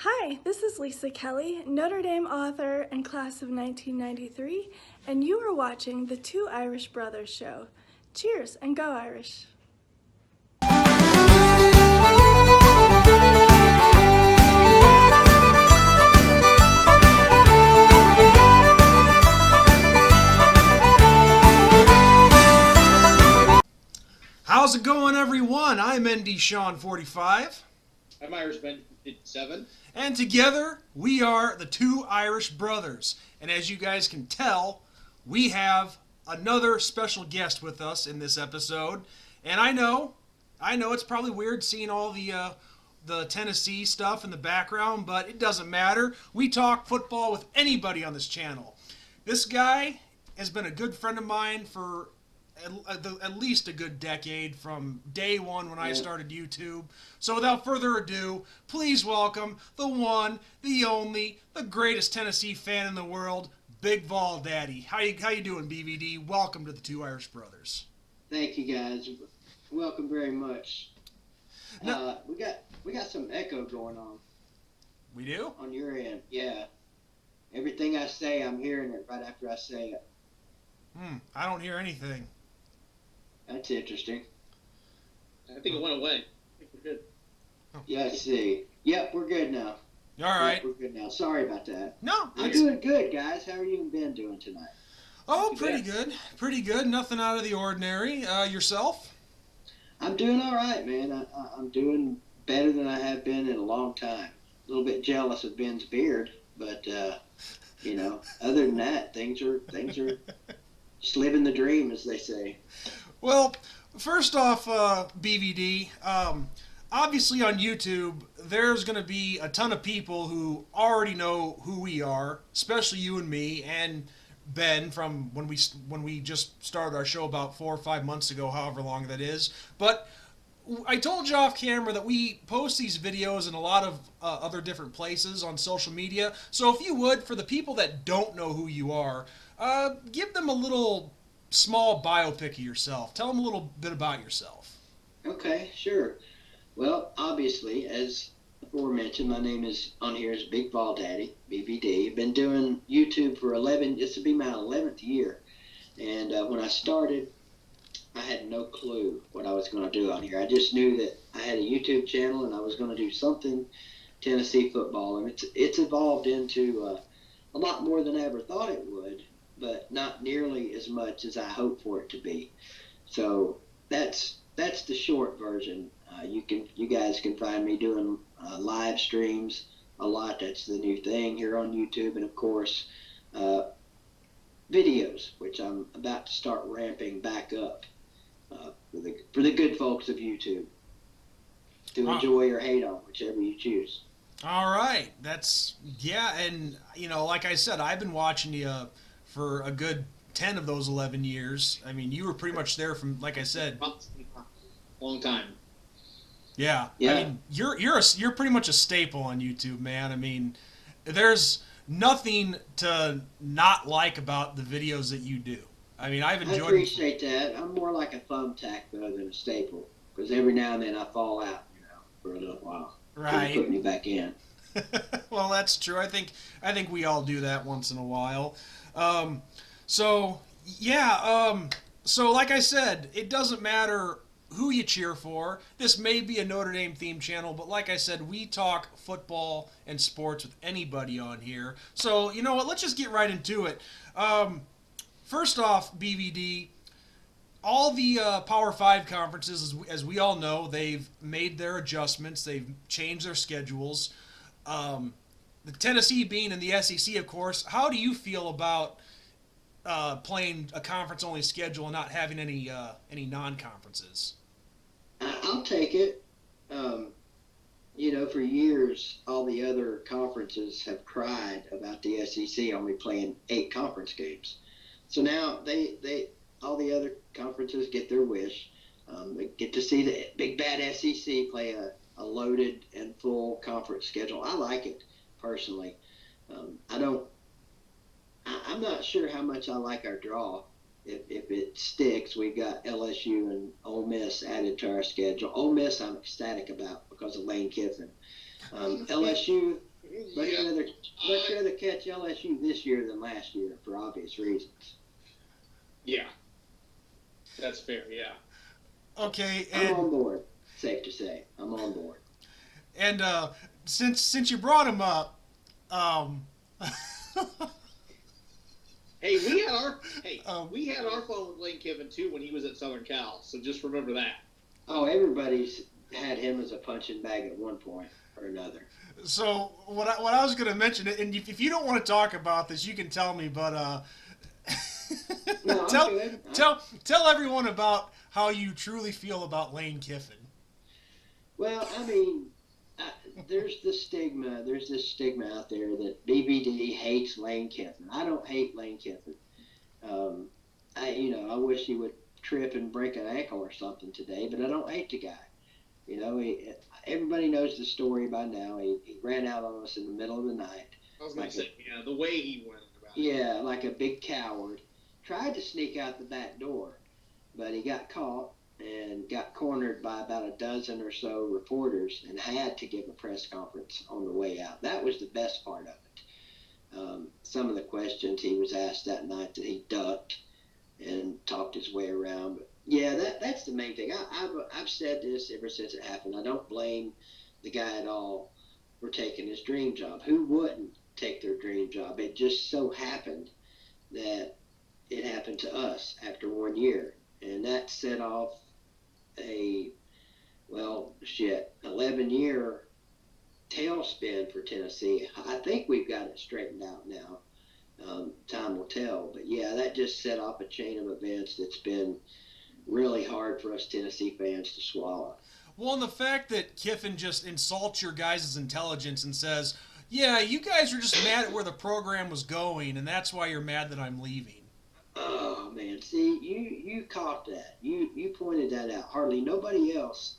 Hi, this is Lisa Kelly, Notre Dame author and class of 1993, and you are watching the Two Irish Brothers Show. Cheers and go Irish! How's it going, everyone? I'm ND Sean 45. I'm Irish Ben 57. And together, we are the Two Irish Brothers. And as you guys can tell, we have another special guest with us in this episode. And I know it's probably weird seeing all the Tennessee stuff in the background, but it doesn't matter. We talk football with anybody on this channel. This guy has been a good friend of mine for at least a good decade, from day one when I started YouTube. So without further ado, please welcome the one, the only, the greatest Tennessee fan in the world, BigVolDaddy. How you doing, BVD? Welcome to the Two Irish Brothers. Thank you, guys. Welcome very much. No, we got some echo going on. We do? On your end, yeah. Everything I say, I'm hearing it right after I say it. I don't hear anything. That's interesting. I think it went away. I think we're good. Yeah, I see. Yep, we're good now. All right. Yep, we're good now. Sorry about that. No. I'm doing good, guys. How are you and Ben doing tonight? Oh, pretty good. Pretty good. Nothing out of the ordinary. Yourself? I'm doing all right, man. I'm doing better than I have been in a long time. A little bit jealous of Ben's beard, but other than that, things are just living the dream, as they say. Well, first off, BVD, obviously on YouTube, there's going to be a ton of people who already know who we are, especially you and me and Ben from when we just started our show about 4 or 5 months ago, however long that is. But I told you off camera that we post these videos in a lot of other different places on social media. So if you would, for the people that don't know who you are, give them a little small biopic of yourself. Tell them a little bit about yourself. Okay, sure. Well, obviously, as aforementioned, my name is on here is BigVolDaddy, BVD. I've been doing YouTube for this will be my 11th year. And when I started, I had no clue what I was going to do on here. I just knew that I had a YouTube channel and I was going to do something Tennessee football. And it's evolved into a lot more than I ever thought it would, but not nearly as much as I hoped for it to be. So that's the short version. You guys can find me doing live streams a lot. That's the new thing here on YouTube, and of course videos, which I'm about to start ramping back up for the good folks of YouTube to enjoy or hate on, whichever you choose. All right, and like I said, I've been watching you for a good 10 of those 11 years. I mean, you were pretty much there from, like I said, long time. Yeah. I mean, you're pretty much a staple on YouTube, man. I mean, there's nothing to not like about the videos that you do. I mean, I've enjoyed. I appreciate that. I'm more like a thumbtack though than a staple, because every now and then I fall out, for a little while. Right. Put me back in. Well, that's true. I think we all do that once in a while. So like I said, it doesn't matter who you cheer for. This may be a Notre Dame themed channel, but like I said, we talk football and sports with anybody on here. So, you know what? Let's just get right into it. First off, BVD, all the Power 5 conferences, as we all know, they've made their adjustments. They've changed their schedules. The Tennessee being in the SEC, of course, how do you feel about playing a conference-only schedule and not having any non-conferences? I'll take it. For years, all the other conferences have cried about the SEC only playing 8 conference games. So now all the other conferences get their wish. They get to see the big bad SEC play a loaded and full conference schedule. I like it personally. I'm not sure how much I like our draw. If it sticks, we've got LSU and Ole Miss added to our schedule. Ole Miss I'm ecstatic about because of Lane Kiffin. LSU, Much Yeah. rather catch LSU this year than last year for obvious reasons. Yeah. That's fair. Yeah. Okay, I'm on and board. Safe to say, I'm on board. and since you brought him up, um, Hey, we had um, our fun with Lane Kiffin too when he was at Southern Cal. So just remember that. Oh, everybody's had him as a punching bag at one point or another. so what I was going to mention, and if you don't want to talk about this, you can tell me, but No, I'm tell good. tell everyone about how you truly feel about Lane Kiffin. Well, I mean, there's the stigma. There's this stigma out there that BBD hates Lane Kiffin. I don't hate Lane Kiffin. Um, I wish he would trip and break an ankle or something today, but I don't hate the guy. Everybody knows the story by now. He ran out on us in the middle of the night. I was gonna say, yeah, the way he went about it. Yeah, like a big coward. Tried to sneak out the back door, but he got caught and got cornered by about a dozen or so reporters and had to give a press conference on the way out. That was the best part of it. Some of the questions he was asked that night that he ducked and talked his way around. But yeah, that's the main thing. I've said this ever since it happened. I don't blame the guy at all for taking his dream job. Who wouldn't take their dream job? It just so happened that it happened to us after 1 year, and that set off a 11-year tailspin for Tennessee. I think we've got it straightened out now. Time will tell, but yeah, that just set off a chain of events that's been really hard for us Tennessee fans to swallow. Well, and the fact that Kiffin just insults your guys' intelligence and says, "Yeah, you guys are just mad at where the program was going, and that's why you're mad that I'm leaving." Oh man, see, you caught that. You pointed that out. Hardly nobody else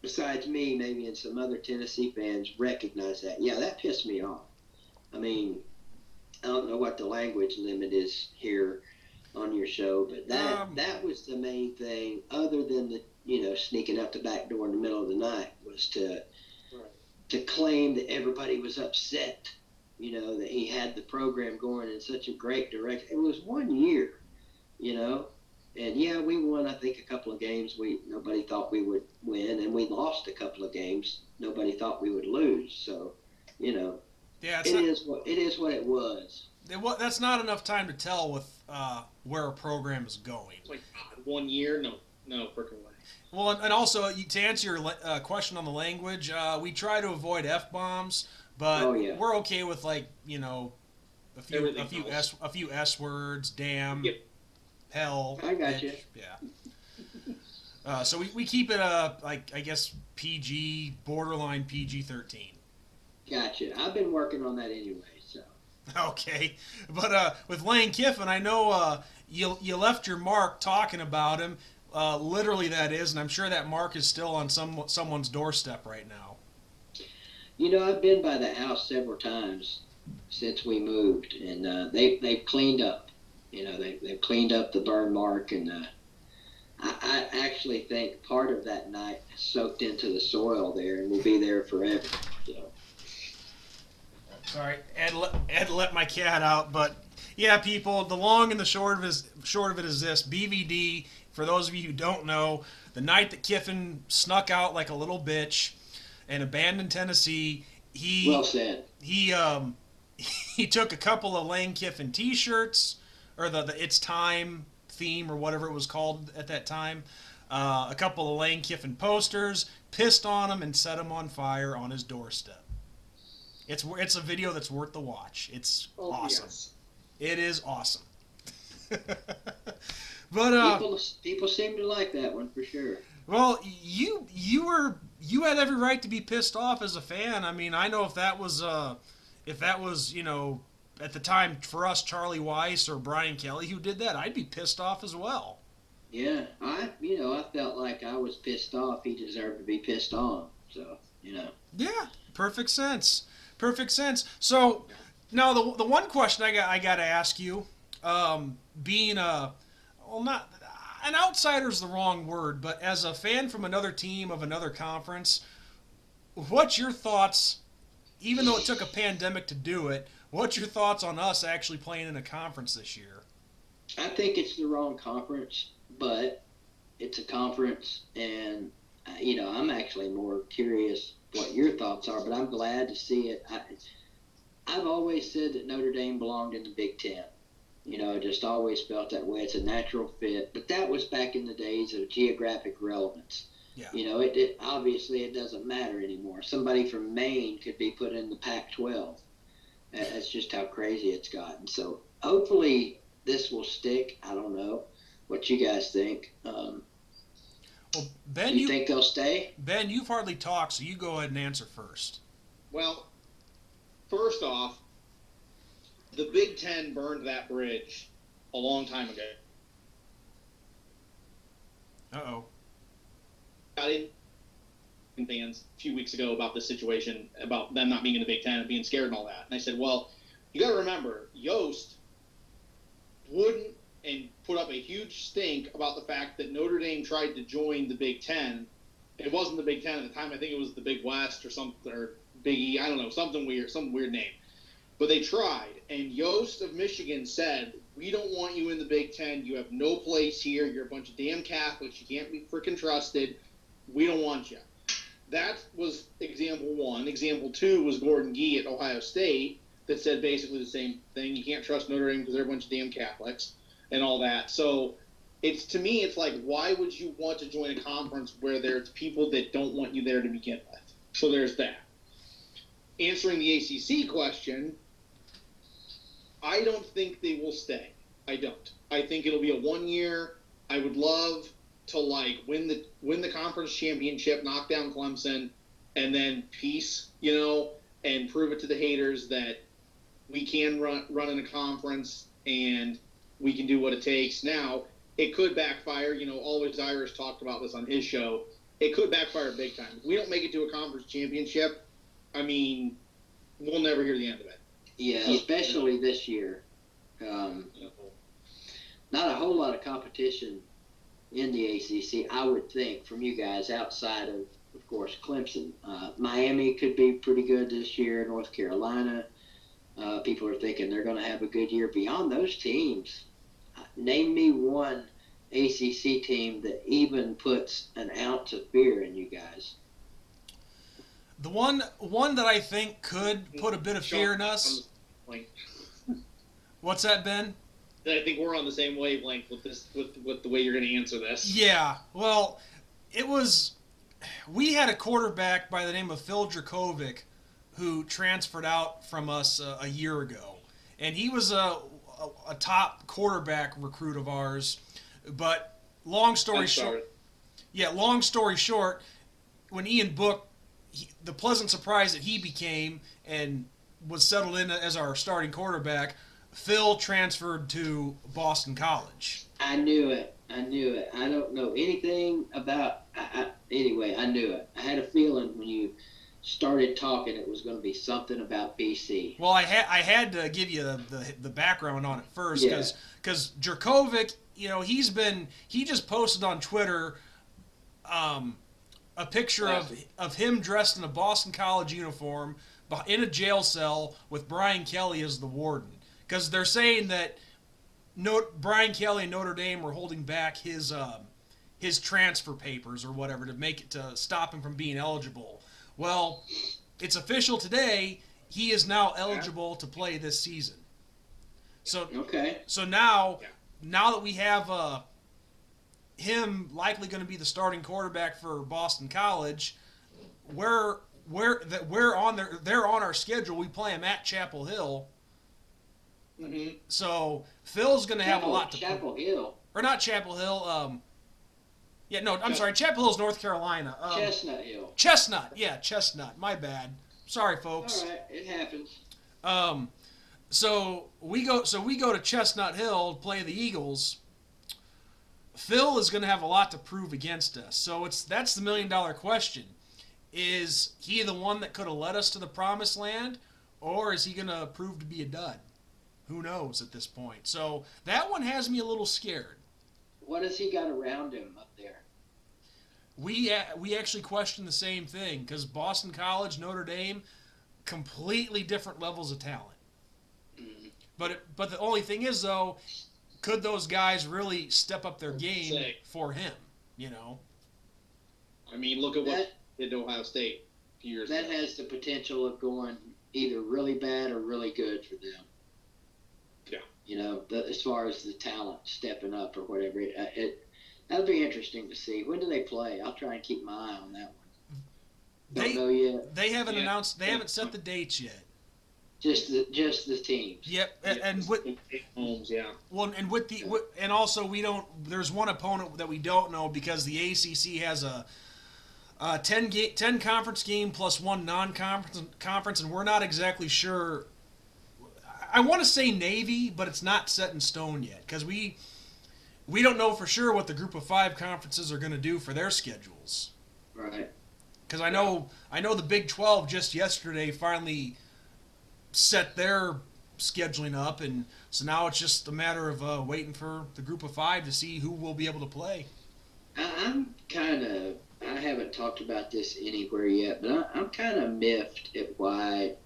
besides me, maybe, and some other Tennessee fans recognize that. Yeah, that pissed me off. I mean, I don't know what the language limit is here on your show, but that was the main thing. Other than the sneaking out the back door in the middle of the night, was to claim that everybody was upset. That he had the program going in such a great direction. It was 1 year, and yeah, we won, I think, a couple of games nobody thought we would win, and we lost a couple of games nobody thought we would lose. So, Yeah, it is what it was. That's not enough time to tell with where a program is going. It's like 1 year, no freaking way. Well, and also to answer your question on the language, we try to avoid f-bombs, but we're okay with a few s words, damn, Yep. hell. I got you. Yeah. So we keep it I guess PG, borderline PG-13. Gotcha. I've been working on that anyway. So. Okay, but with Lane Kiffin, I know you left your mark talking about him. Literally, that is, and I'm sure that mark is still on someone's doorstep right now. I've been by the house several times since we moved, and they've cleaned up. They've cleaned up the burn mark, and I actually think part of that night soaked into the soil there and will be there forever. So. Sorry, Ed let my cat out, but yeah, people, the long and the short of it is this: BVD. For those of you who don't know, the night that Kiffin snuck out like a little bitch and abandoned Tennessee, Well said. he took a couple of Lane Kiffin T-shirts, or the It's Time theme, or whatever it was called at that time, a couple of Lane Kiffin posters, pissed on them, and set them on fire on his doorstep. It's a video that's worth the watch. It's awesome. Yes. It is awesome. But people seem to like that one for sure. well, you had every right to be pissed off as a fan. I mean, I know if that was at the time for us, Charlie Weiss or Brian Kelly who did that, I'd be pissed off as well. Yeah, I felt like I was pissed off. He deserved to be pissed on. So. Yeah, perfect sense. Perfect sense. So now the one question I got to ask you, being not an outsider is the wrong word, but as a fan from another team of another conference, what's your thoughts even though it took a pandemic to do it, what's your thoughts on us actually playing in a conference this year? I think it's the wrong conference, but it's a conference, and I'm actually more curious what your thoughts are. But I'm glad to see it. I've always said that Notre Dame belonged in the Big Ten. Just always felt that way. It's a natural fit. But that was back in the days of geographic relevance. Yeah. It obviously it doesn't matter anymore. Somebody from Maine could be put in the Pac-12. That's just how crazy it's gotten. So hopefully this will stick. I don't know what you guys think. Well, Ben, do you think they'll stay? Ben, you've hardly talked, so you go ahead and answer first. Well, first off, the Big Ten burned that bridge a long time ago. Uh-oh. Got in fans a few weeks ago about this situation, about them not being in the Big Ten and being scared and all that. And I said, well, you got to remember, Yost wouldn't and put up a huge stink about the fact that Notre Dame tried to join the Big Ten. It wasn't the Big Ten at the time. I think it was the Big West or something, or Big E. I don't know, some weird name. But they tried, and Yost of Michigan said, we don't want you in the Big Ten. You have no place here. You're a bunch of damn Catholics. You can't be freaking trusted. We don't want you. That was example one. Example two was Gordon Gee at Ohio State that said basically the same thing. You can't trust Notre Dame because they're a bunch of damn Catholics and all that. So to me, it's like, why would you want to join a conference where there's people that don't want you there to begin with? So there's that. Answering the ACC question, I don't think they will stay. I don't. I think it'll be a 1 year. I would love to win the conference championship, knock down Clemson, and then peace, and prove it to the haters that we can run in a conference and we can do what it takes. Now, it could backfire. Always Irish talked about this on his show. It could backfire big time. If we don't make it to a conference championship, I mean, we'll never hear the end of it. Yeah, especially this year. Not a whole lot of competition in the ACC, I would think, from you guys outside of course, Clemson. Miami could be pretty good this year. North Carolina, people are thinking they're going to have a good year. Beyond those teams, name me one ACC team that even puts an ounce of fear in you guys. The one that I think could put a bit of fear in us. What's that, Ben? I think we're on the same wavelength with this, with the way you're going to answer this. Yeah, well, we had a quarterback by the name of Phil Dracovic who transferred out from us a year ago, and he was a top quarterback recruit of ours. But long story short, when Ian Book, the pleasant surprise that he became and was settled in as our starting quarterback, Phil transferred to Boston College. I knew it. I don't know anything about. Anyway, I knew it. I had a feeling when you started talking, it was going to be something about BC. Well, I had to give you the background on it first because Dracovic, he just posted on Twitter a picture of him dressed in a Boston College uniform in a jail cell with Brian Kelly as the warden. Because they're saying that Brian Kelly and Notre Dame were holding back his transfer papers or whatever to stop him from being eligible. Well, it's official today. He is now eligible to play this season. So now that we have him likely going to be the starting quarterback for Boston College, they're on our schedule. We play him at Chapel Hill. Mm-hmm. So Phil's going to have a lot to Chapel Hill. Or not Chapel Hill. Sorry. Chapel Hill's North Carolina. Chestnut Hill. Chestnut. My bad. Sorry, folks. All right, it happens. So we go to Chestnut Hill to play the Eagles. Phil is going to have a lot to prove against us. So that's the $1 million question. Is he the one that could have led us to the promised land, or is he going to prove to be a dud? Who knows at this point? So that one has me a little scared. What has he got around him up there? We actually question the same thing because Boston College, Notre Dame, completely different levels of talent. Mhm. But the only thing is, though, could those guys really step up their game for him? You know. I mean, look at what they did to Ohio State a few years That ago. has the potential of going either really bad or really good for them. Yeah. You know, as far as the talent stepping up or whatever, that'll be interesting to see. When do they play? I'll try and keep my eye on that one. Don't know yet. They haven't announced. They haven't set the dates yet. Just the teams. Yep, Yeah, and with homes, yeah. well, and with the and also we don't. There's one opponent that we don't know because the ACC has a 10 conference game plus one non-conference, and we're not exactly sure. I want to say Navy, but it's not set in stone yet because we don't know for sure what the Group of 5 conferences are going to do for their schedules. Right. Because I know the Big 12 just yesterday finally set their scheduling up, and so now it's just a matter of waiting for the Group of 5 to see who will be able to play. I haven't talked about this anywhere yet, but I'm kind of miffed at why.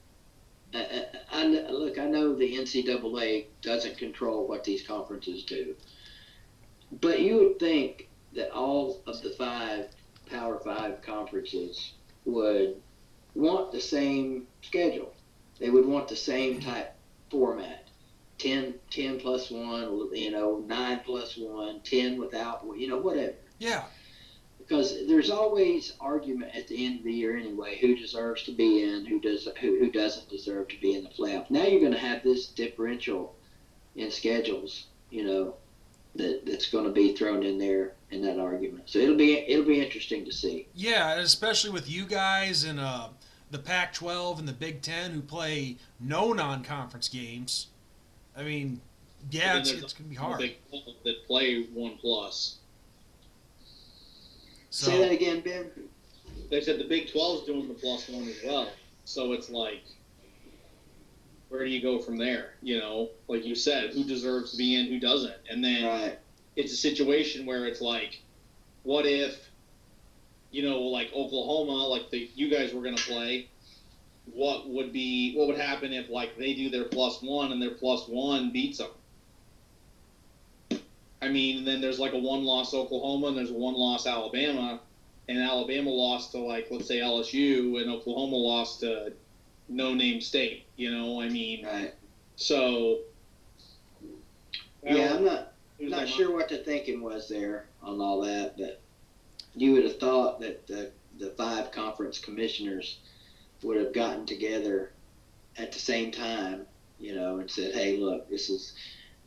I know the NCAA doesn't control what these conferences do, but you would think that all of the 5 Power 5 conferences would want the same schedule. They would want the same type format. 10 plus 1, 9 plus 1, 10 without, whatever. Yeah. Because there's always argument at the end of the year anyway, who deserves to be in, who doesn't deserve to be in the playoff. Now you're going to have this differential in schedules, that's going to be thrown in there in that argument. So it'll be interesting to see. Yeah, especially with you guys and the Pac-12 and the Big Ten who play no non-conference games. I mean, yeah, it's going to be hard. Big that play 1+. So, say that again, Ben. They said the Big 12's doing the +1 as well. So it's like, where do you go from there? Like you said, who deserves to be in, who doesn't? And then It's a situation where it's like, what if, like Oklahoma, like you guys were going to play, what would happen if like they do their +1 and their +1 beats them? I mean, then there's like a 1-loss Oklahoma and there's a 1-loss Alabama, and Alabama lost to, like, let's say LSU, and Oklahoma lost to no-name state. Right. So. Yeah, I'm not sure what the thinking was there on all that, but you would have thought that the 5 conference commissioners would have gotten together at the same time, and said, hey, look, this is.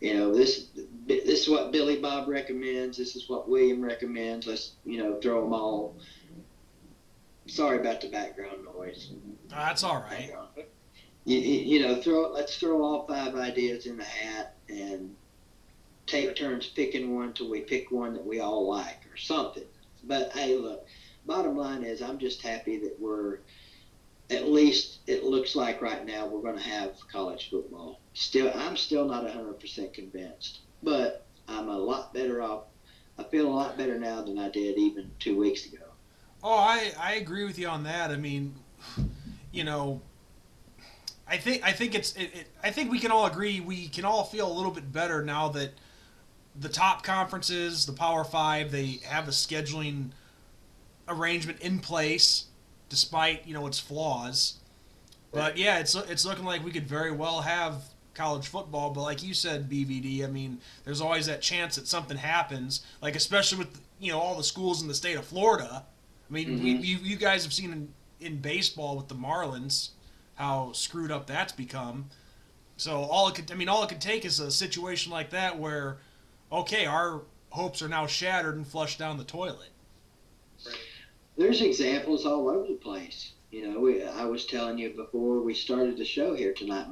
This is what Billy Bob recommends. This is what William recommends. Let's, throw them all. Sorry about the background noise. That's all right. Let's throw all 5 ideas in the hat and take turns picking one till we pick one that we all like or something. But hey, look, bottom line is I'm just happy that we're, at least it looks like right now, we're going to have college football. I'm still not 100% convinced, but I'm a lot better off. I feel a lot better now than I did even 2 weeks ago. Oh, I agree with you on that. I mean, I think I think we can all agree we can all feel a little bit better now that the top conferences, the Power 5, they have a scheduling arrangement in place, despite its flaws. But yeah, it's looking like we could very well have college football. But like you said, BVD, I mean, there's always that chance that something happens. Like especially with all the schools in the state of Florida. I mean, you guys have seen in baseball with the Marlins how screwed up that's become. So all it could take is a situation like that where, okay, our hopes are now shattered and flushed down the toilet. There's examples all over the place. I was telling you before we started the show here tonight,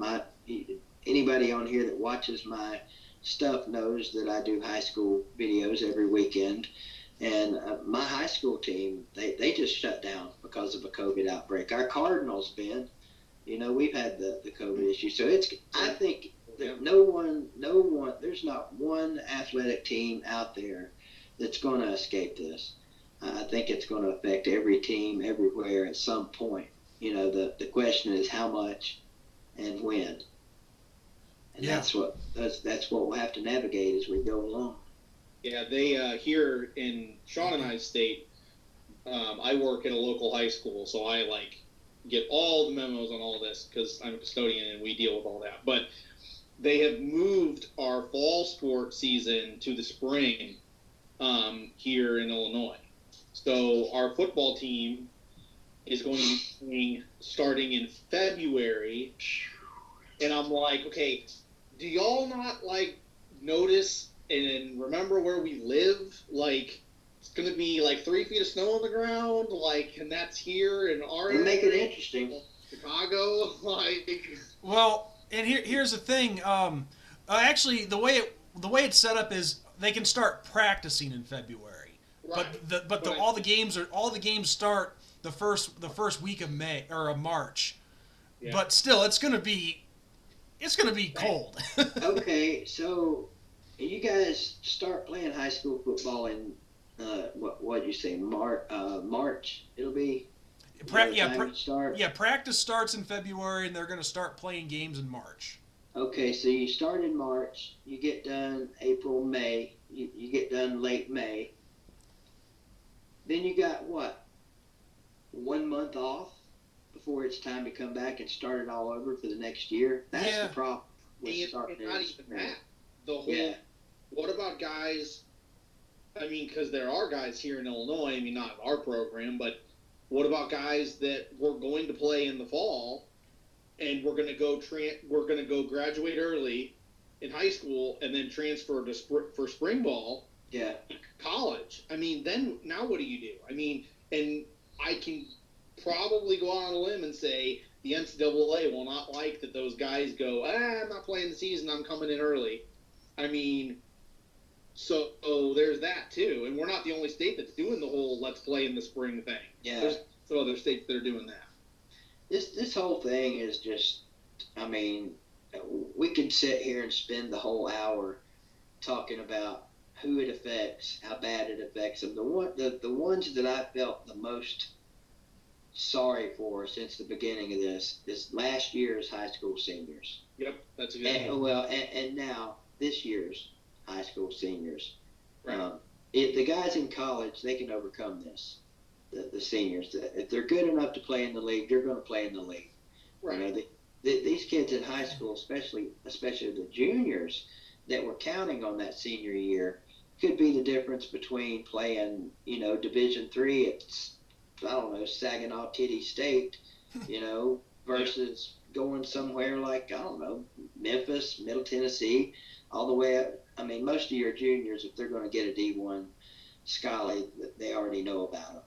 anybody on here that watches my stuff knows that I do high school videos every weekend. And my high school team, they just shut down because of a COVID outbreak. Our Cardinals, Ben, we've had the COVID issue. So I think that no one, there's not one athletic team out there that's going to escape this. I think it's going to affect every team everywhere at some point. the question is how much and when. And Yeah. that's what we'll have to navigate as we go along. Yeah, they here in Sean and I's state, I work at a local high school, so I get all the memos on all this because I'm a custodian and we deal with all that. But they have moved our fall sport season to the spring here in Illinois. So our football team is going to be playing starting in February, and I'm like, okay, do y'all not notice and remember where we live? It's going to be 3 feet of snow on the ground, and that's here in our area. Make it interesting. Chicago, Well, and here's the thing. Actually, the way it's set up is they can start practicing in February, right. but all the games start the first week of May or of March. Yeah. But still, it's gonna be cold. Okay, so you guys start playing high school football in what you say March? It'll be. Practice starts in February, and they're going to start playing games in March. Okay, so you start in March, you get done April, May, you get done late May. Then you got, 1 month off before it's time to come back and start it all over for the next year? That's the problem with starting not even that. The whole, what about guys, because there are guys here in Illinois, not our program, but what about guys that were going to play in the fall, and we're going to go graduate early in high school and then transfer for spring ball? Yeah. College. Then now what do you do? And I can probably go out on a limb and say the NCAA will not like that those guys go, I'm not playing the season, I'm coming in early. So there's that too, and we're not the only state that's doing the whole let's play in the spring thing. Yeah, there's some other states that are doing that. This whole thing is just, we could sit here and spend the whole hour talking about who it affects, how bad it affects them. The ones that I felt the most sorry for since the beginning of this is last year's high school seniors. Yep, that's a good one. Well, and now this year's high school seniors. Right. The guys in college, they can overcome this. The seniors, if they're good enough to play in the league, they're going to play in the league. Right. These kids in high school, especially the juniors that were counting on that senior year, could be the difference between playing, Division III at, Saginaw Titty State, versus going somewhere like, Memphis, Middle Tennessee, all the way up. Most of your juniors, if they're going to get a D1 scholarly, they already know about them.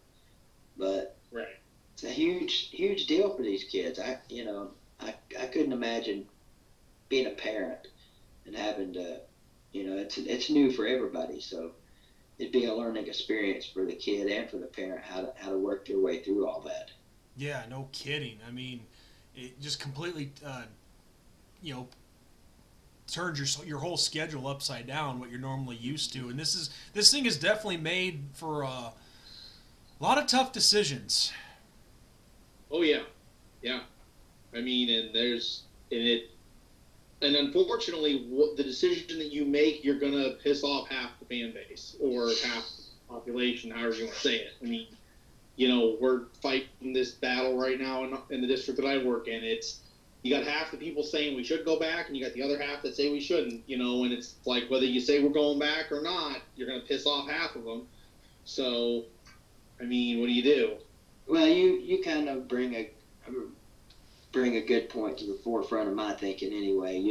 But right. It's a huge deal for these kids. I couldn't imagine being a parent and having to, it's new for everybody. So it'd be a learning experience for the kid and for the parent how to work their way through all that. Yeah, no kidding. It just completely, turns your whole schedule upside down, what you're normally used to. And this thing is definitely made for a lot of tough decisions. Oh yeah. And unfortunately, the decision that you make, you're gonna piss off half the fan base or half the population, however you want to say it. We're fighting this battle right now in the district that I work in. You got half the people saying we should go back, and you got the other half that say we shouldn't. And it's like whether you say we're going back or not, you're gonna piss off half of them. So, what do you do? Well, you kind of bring a good point to the forefront of my thinking anyway.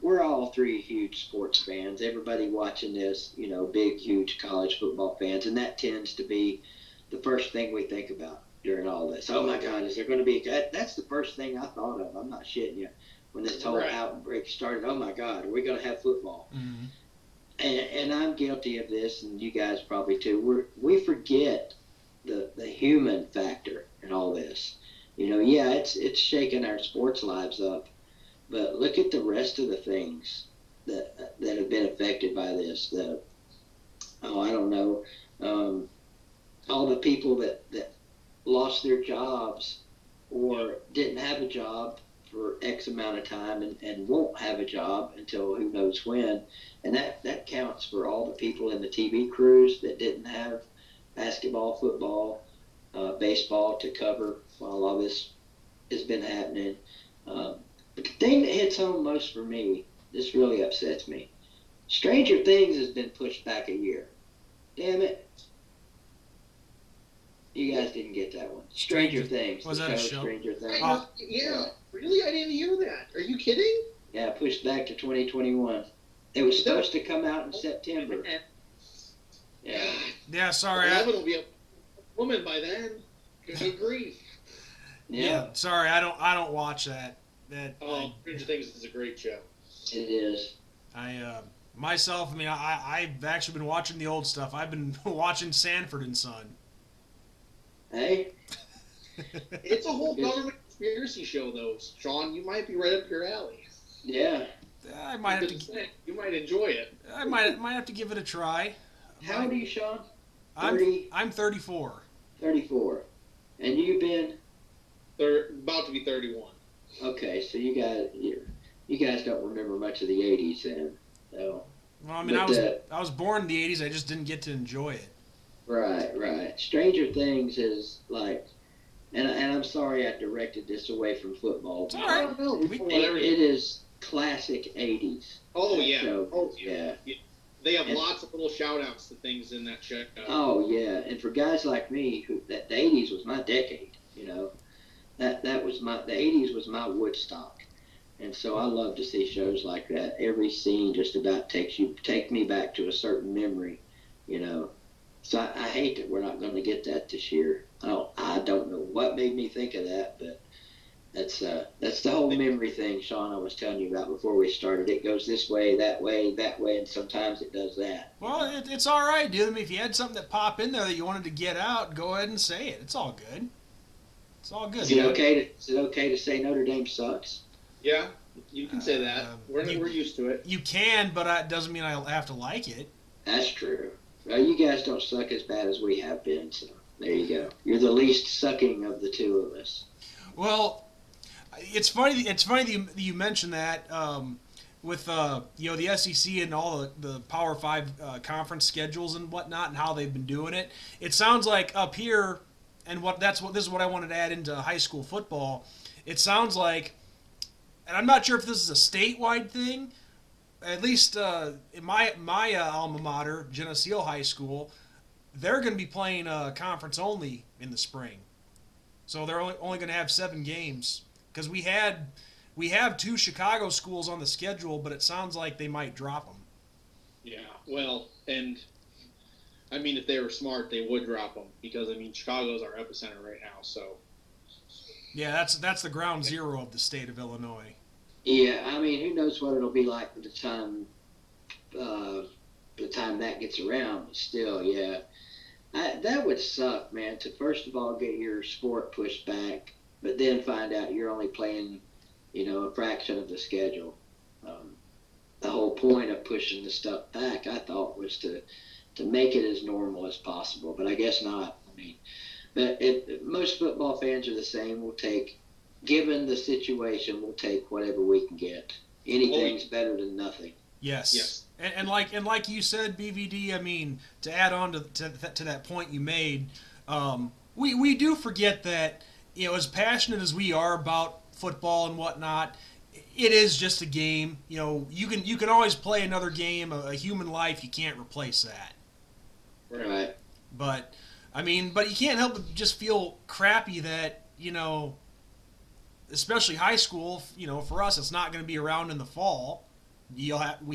We're all three huge sports fans. Everybody watching this, big, huge college football fans, and that tends to be the first thing we think about during all this. Oh my God, is there going to be that's the first thing I thought of. I'm not shitting you. When this whole outbreak started, oh my God, are we going to have football? Mm-hmm. And I'm guilty of this, and you guys probably too. We forget the human factor in all this. It's shaking our sports lives up, but look at the rest of the things that have been affected by this. All the people that lost their jobs or didn't have a job for X amount of time and won't have a job until who knows when. And that counts for all the people in the TV crews that didn't have basketball, football, baseball to cover while all this has been happening. But the thing that hits home most for me, this really upsets me. Stranger Things has been pushed back a year. Damn it. You guys didn't get that one. Stranger Things. Was that a show? Stranger Things. Yeah. Really? I didn't hear that. Are you kidding? Yeah, pushed back to 2021. It was supposed to come out in September. Yeah. Yeah, sorry. 11 will be a woman by then. Good grief. Yeah, sorry. I don't watch that. Stranger Things is a great show. It is. Myself, I mean, I've actually been watching the old stuff. I've been watching Sanford and Son. Hey? It's a whole government conspiracy show, though. Sean, you might be right up your alley. Yeah. I might have to. You might enjoy it. I might have to give it a try. How old are you, Sean? I'm 34. 34. And you've been? They're about to be 31. Okay, so you guys don't remember much of the 80s then. So. Well, I mean, I was born in the 80s. I just didn't get to enjoy it. Right. Stranger Things is like, and I'm sorry I directed this away from football. It's all right. It is classic 80s. Oh, yeah. Show. Oh, yeah. They have lots of little shout-outs to things in that show. Oh, yeah. And for guys like me, the 80s was my decade, you know. That was the 80s was my Woodstock. And so I love to see shows like that. Every scene just about take me back to a certain memory, you know. So I hate that we're not going to get that this year. I don't know what made me think of that, but that's the whole memory thing, Sean, I was telling you about before we started. It goes this way, that way, and sometimes it does that. Well, it's all right, dude. I mean, if you had something that pop in there that you wanted to get out, go ahead and say it. It's all good. It's all good. Is it okay to say Notre Dame sucks? Yeah, you can say that. We're used to it. You can, but it doesn't mean I'll have to like it. That's true. Well, you guys don't suck as bad as we have been, so there you go. You're the least sucking of the two of us. Well, it's funny. It's funny that you mentioned that with the SEC and all the Power 5 conference schedules and whatnot and how they've been doing it. It sounds like up here, and this is what I wanted to add into high school football. It sounds like, and I'm not sure if this is a statewide thing. At least in my alma mater, Geneseo High School, they're going to be playing conference only in the spring. So they're only going to have 7 games. Because we have 2 Chicago schools on the schedule, but it sounds like they might drop them. Yeah, well, and I mean, if they were smart, they would drop them. Because, I mean, Chicago's our epicenter right now, so. Yeah, that's the ground zero of the state of Illinois. Yeah, I mean, who knows what it'll be like by the time that gets around, but still, yeah. That would suck, man, to first of all get your sport pushed back, but then find out you're only playing, a fraction of the schedule. The whole point of pushing the stuff back, I thought, was to make it as normal as possible, but I guess not. I mean, but most football fans are the same. Given the situation, we'll take whatever we can get. Anything's better than nothing. Yes. And like you said, BVD, I mean, to add on to that point you made, we do forget that, as passionate as we are about football and whatnot, it is just a game. You can always play another game. A human life, you can't replace that. Right. But you can't help but just feel crappy that, especially high school, for us, it's not going to be around in the fall. We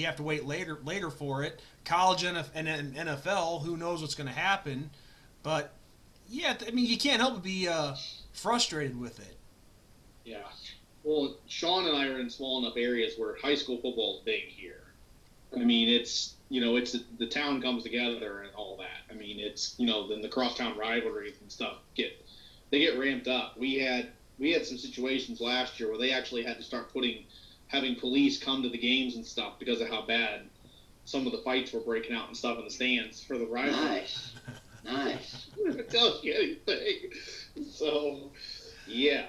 have to wait later for it. College and NFL, who knows what's going to happen? But yeah, you can't help but be frustrated with it. Yeah. Well, Sean and I are in small enough areas where high school football is big here. I mean, it's the town comes together and all that. I mean, it's then the crosstown rivalries and stuff get ramped up. We had some situations last year where they actually had to start having police come to the games and stuff because of how bad some of the fights were breaking out and stuff in the stands for the rivalry. Nice. It tells you anything. So, yeah.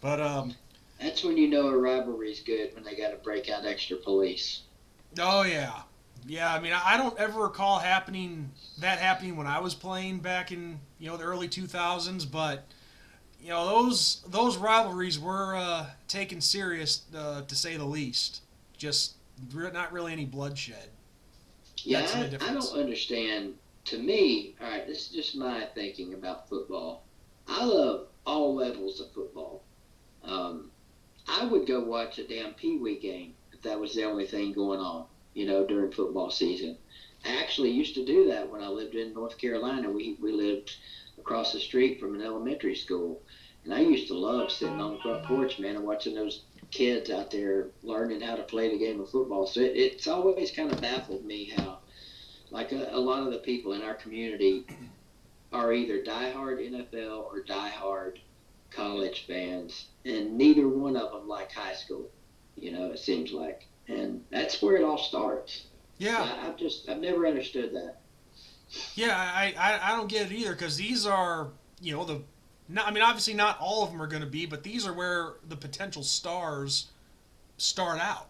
But That's when you know a rivalry's good, when they got to break out extra police. oh yeah, yeah. I mean, I don't ever recall happening when I was playing back in the early 2000s. But those rivalries were taken serious, to say the least. Just not really any bloodshed. Yeah, That's the I difference. don't understand. To me, all right, this is just my thinking about football. I love all levels of football. I would go watch a damn Pee Wee game if that was the only thing going on, during football season. I actually used to do that when I lived in North Carolina. We lived across the street from an elementary school. And I used to love sitting on the front porch, man, and watching those kids out there learning how to play the game of football. So it's always kind of baffled me how, like a lot of the people in our community are either diehard NFL or diehard college fans, and neither one of them like high school. It seems like, and that's where it all starts. Yeah. I've never understood that. Yeah, I don't get it either, because these are obviously not all of them are going to be, but these are where the potential stars start out.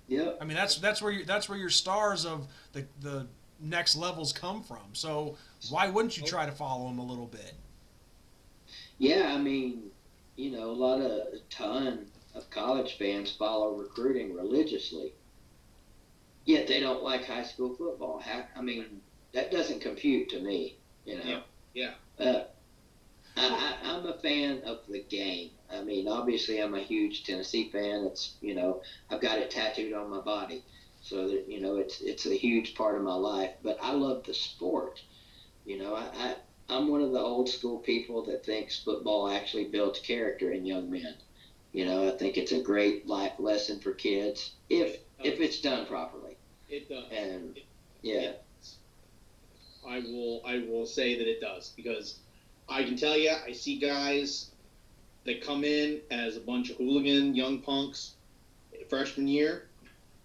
Yeah. I mean, that's where your stars of the next levels come from. So why wouldn't you try to follow them a little bit? Yeah, I mean, a ton of college fans follow recruiting religiously, yet they don't like high school football. I mean, that doesn't compute to me, Yeah. I'm a fan of the game. I mean, obviously, I'm a huge Tennessee fan. It's, I've got it tattooed on my body, so that it's a huge part of my life. But I love the sport. I'm one of the old school people that thinks football actually builds character in young men. I think it's a great life lesson for kids if it's done properly. It does. And yeah. I will say that it does, because I can tell you, I see guys that come in as a bunch of hooligan young punks freshman year,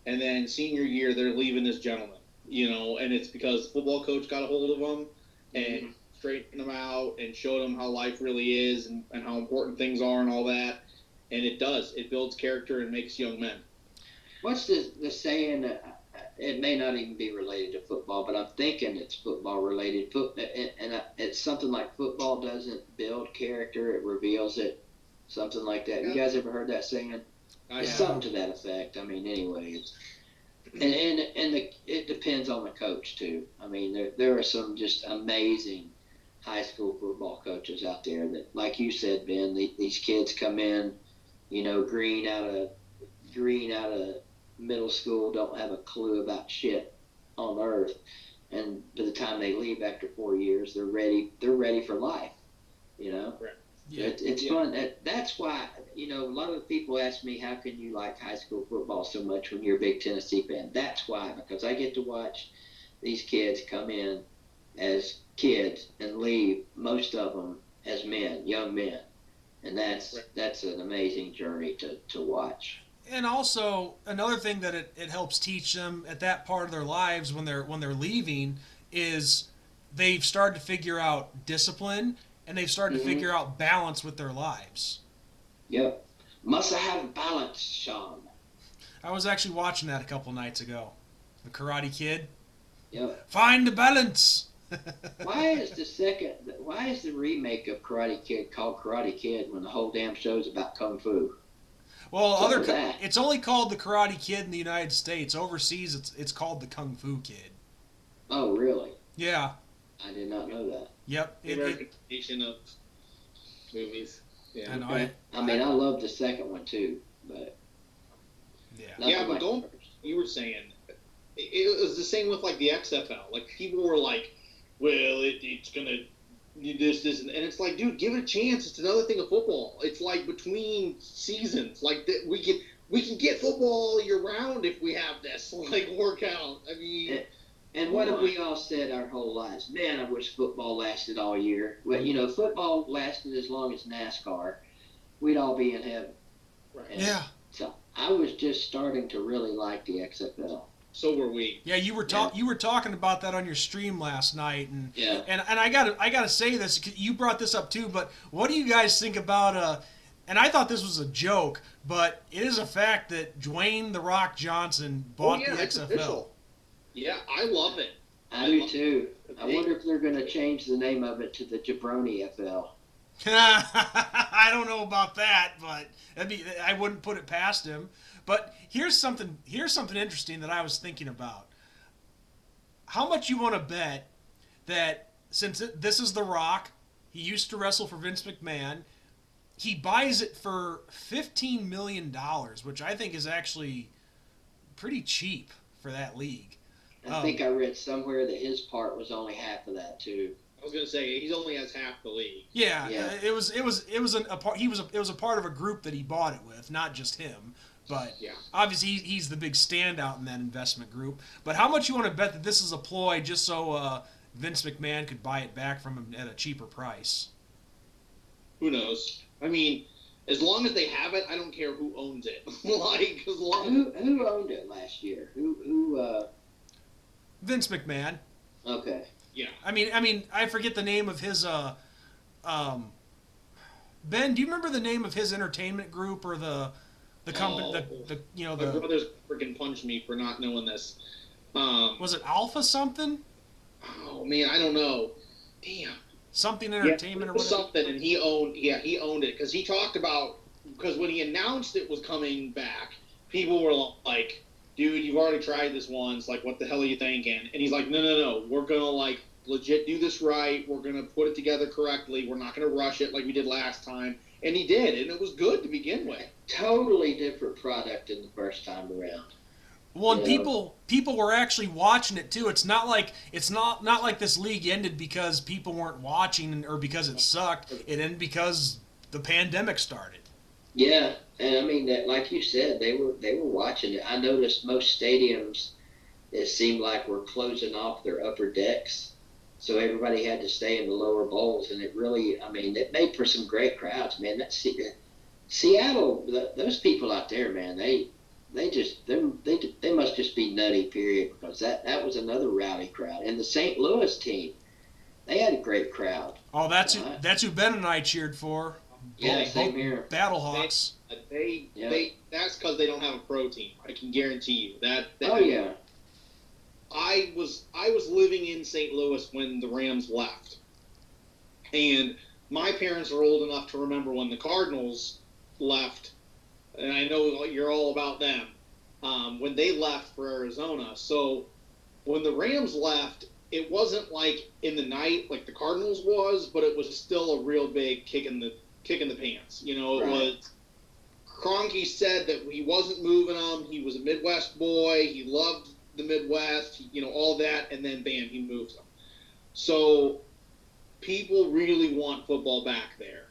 and then senior year they're leaving as gentlemen, and it's because the football coach got a hold of them and straightened them out and showed them how life really is and how important things are and all that. And it does. It builds character and makes young men. What's the saying? It may not even be related to football, but I'm thinking it's football related. It's something like football doesn't build character; it reveals it. Something like that. You guys ever heard that saying? It's something to that effect. I mean, anyway, it depends on the coach too. I mean, there are some just amazing high school football coaches out there that, like you said, Ben, these kids come in, green out of middle school, don't have a clue about shit on earth, and by the time they leave after 4 years, they're ready for life. Right. Yeah. It's fun. That's why a lot of the people ask me, how can you like high school football so much when you're a big Tennessee fan? That's why, because I get to watch these kids come in as kids and leave, most of them as men, young men, and that's an amazing journey to watch. And also another thing that it helps teach them at that part of their lives when they're leaving is they've started to figure out discipline, and they've started to figure out balance with their lives. Yep. Must have balance, Sean. I was actually watching that a couple nights ago. The Karate Kid. Yep. Find the balance. Why is the remake of Karate Kid called Karate Kid when the whole damn show's about Kung Fu? Well, it's only called the Karate Kid in the United States. Overseas, it's called the Kung Fu Kid. Oh, really? Yeah. I did not know that. Yep. Americanization of movies. Yeah. I know. Okay. I mean, I love the second one too, but Yeah. Yeah, but going, you were saying, it was the same with like the XFL. Like people were like, well, it's gonna this, and it's like, dude, give it a chance. It's another thing of football. It's like between seasons. Like we can get football year round if we have this like workout. I mean. And what have we all said our whole lives? Man, I wish football lasted all year. Well, if football lasted as long as NASCAR, we'd all be in heaven. Right. Yeah. So I was just starting to really like the XFL. So were we. Yeah, you were talking about that on your stream last night, and Yeah. and I gotta say this. You brought this up too, but what do you guys think about and I thought this was a joke, but it is a fact that Dwayne "The Rock" Johnson bought the it's XFL. official. Yeah, I love it. I do too. I wonder if they're going to change the name of it to the Jabroni FL. I don't know about that, but I wouldn't put it past him. But here's something interesting that I was thinking about. How much you want to bet that since this is The Rock, he used to wrestle for Vince McMahon, he buys it for $15 million, which I think is actually pretty cheap for that league. I think I read somewhere that his part was only half of that too. I was gonna say he only has half the league. Yeah. It was a part of a group that he bought it with, not just him. But yeah, obviously he's the big standout in that investment group. But how much you want to bet that this is a ploy just so Vince McMahon could buy it back from him at a cheaper price? Who knows? I mean, as long as they have it, I don't care who owns it. Like, as long who owned it last year? Who? Vince McMahon. Okay. Yeah. I mean, I forget the name of his. Ben, do you remember the name of his entertainment group or the company? My brothers freaking punched me for not knowing this. Was it Alpha something? Oh man, I don't know. Damn. Something entertainment or whatever. Something, and he owned it because he talked about when he announced it was coming back, people were like, "Dude, you've already tried this once. Like, what the hell are you thinking?" And he's like, "No. We're gonna legit do this right. We're gonna put it together correctly. We're not gonna rush it like we did last time." And he did, and it was good to begin with. Totally different product than the first time around. Well, and people were actually watching it too. It's not like this league ended because people weren't watching or because it sucked. It ended because the pandemic started. Yeah, and I mean that, like you said, they were watching it. I noticed most stadiums, it seemed like were closing off their upper decks, so everybody had to stay in the lower bowls, and it really, I mean, it made for some great crowds, man. That Seattle, those people out there, man, they must just be nutty, period, because that was another rowdy crowd. And the St. Louis team, they had a great crowd. Oh, that's who Ben and I cheered for. Yeah, same here. Battlehawks. That's because they don't have a pro team. I can guarantee you that. Oh yeah. I was living in St. Louis when the Rams left, and my parents are old enough to remember when the Cardinals left, and I know you're all about them, when they left for Arizona. So when the Rams left, it wasn't like in the night like the Cardinals was, but it was still a real big kick in the pants. You know, it was. Kroenke said that he wasn't moving them. He was a Midwest boy. He loved the Midwest, all that, and then bam, he moves them. So people really want football back there.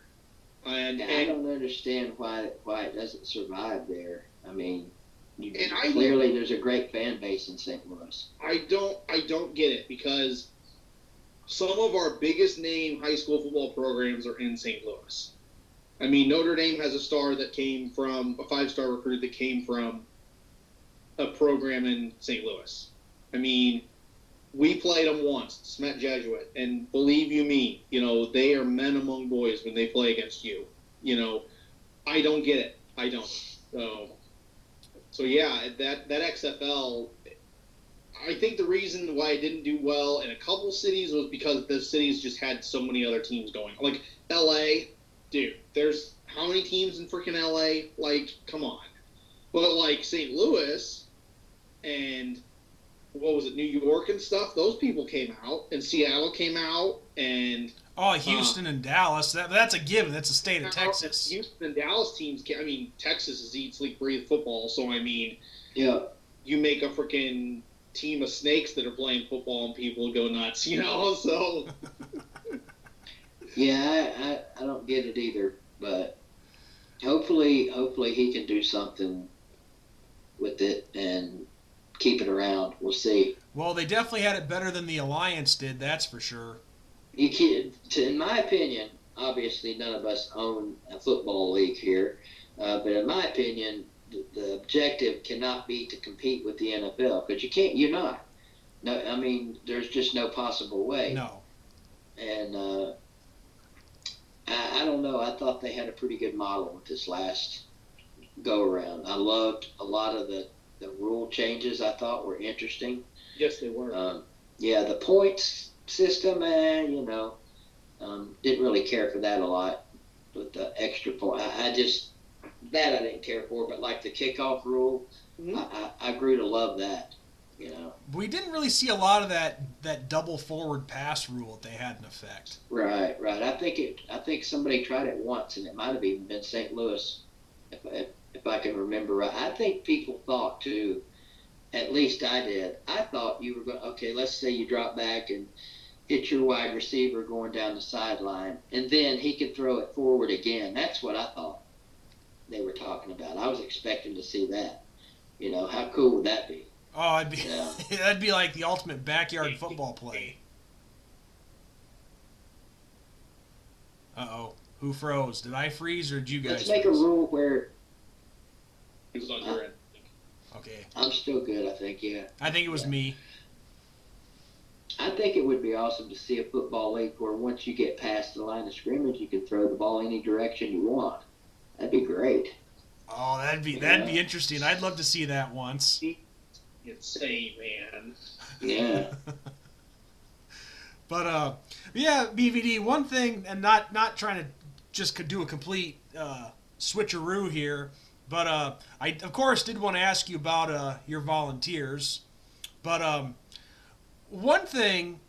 And I don't understand why it doesn't survive there. I mean, and clearly there's a great fan base in St. Louis. I don't get it, because some of our biggest name high school football programs are in St. Louis. I mean, Notre Dame has a 5-star recruit that came from a program in St. Louis. I mean, we played them once, Smet Jesuit, and believe you me, they are men among boys when they play against you. I don't get it. I don't. So yeah, that XFL, I think the reason why it didn't do well in a couple cities was because the cities just had so many other teams going. Like LA, dude, there's how many teams in freaking LA? Like, come on. But like St. Louis and what was it, New York and stuff, those people came out, and Seattle came out, and Houston and Dallas, that's a given. That's a state of Texas. Houston and Dallas teams, Texas is eat, sleep, breathe football, so yeah, you make a freaking team of snakes that are playing football and people go nuts, so. Yeah, I don't get it either, but hopefully he can do something with it and keep it around. We'll see. Well, they definitely had it better than the Alliance did, that's for sure. You can't, in my opinion, obviously none of us own a football league here, but in my opinion, the objective cannot be to compete with the NFL, because you're not. No, I mean, there's just no possible way. No. And I don't know. I thought they had a pretty good model with this last go around. I loved a lot of the rule changes. I thought were interesting. Yes, they were. Yeah, the points system, didn't really care for that a lot with the extra point. I just that I didn't care for, but like the kickoff rule, Mhm. I grew to love that. You know. We didn't really see a lot of that double forward pass rule that they had in effect. Right. I think somebody tried it once, and it might have even been St. Louis, if I can remember right. I think people thought too. At least I did. I thought you were going. Okay, let's say you drop back and hit your wide receiver going down the sideline, and then he could throw it forward again. That's what I thought they were talking about. I was expecting to see that. You know, how cool would that be? Oh, it'd be Yeah. that'd be like the ultimate backyard football play. Uh-oh. Who froze? Did I freeze or did you guys Let's make a freeze? rule where It was on your end. Okay. I'm still good. I think, yeah. I think it was me. I think it would be awesome to see a football league where once you get past the line of scrimmage, you can throw the ball any direction you want. That'd be great. Oh, that'd be interesting. I'd love to see that once. Insane, man. Yeah. But yeah, BVD. One thing, and not trying to just do a complete switcheroo here, but I of course did want to ask you about your volunteers. But one thing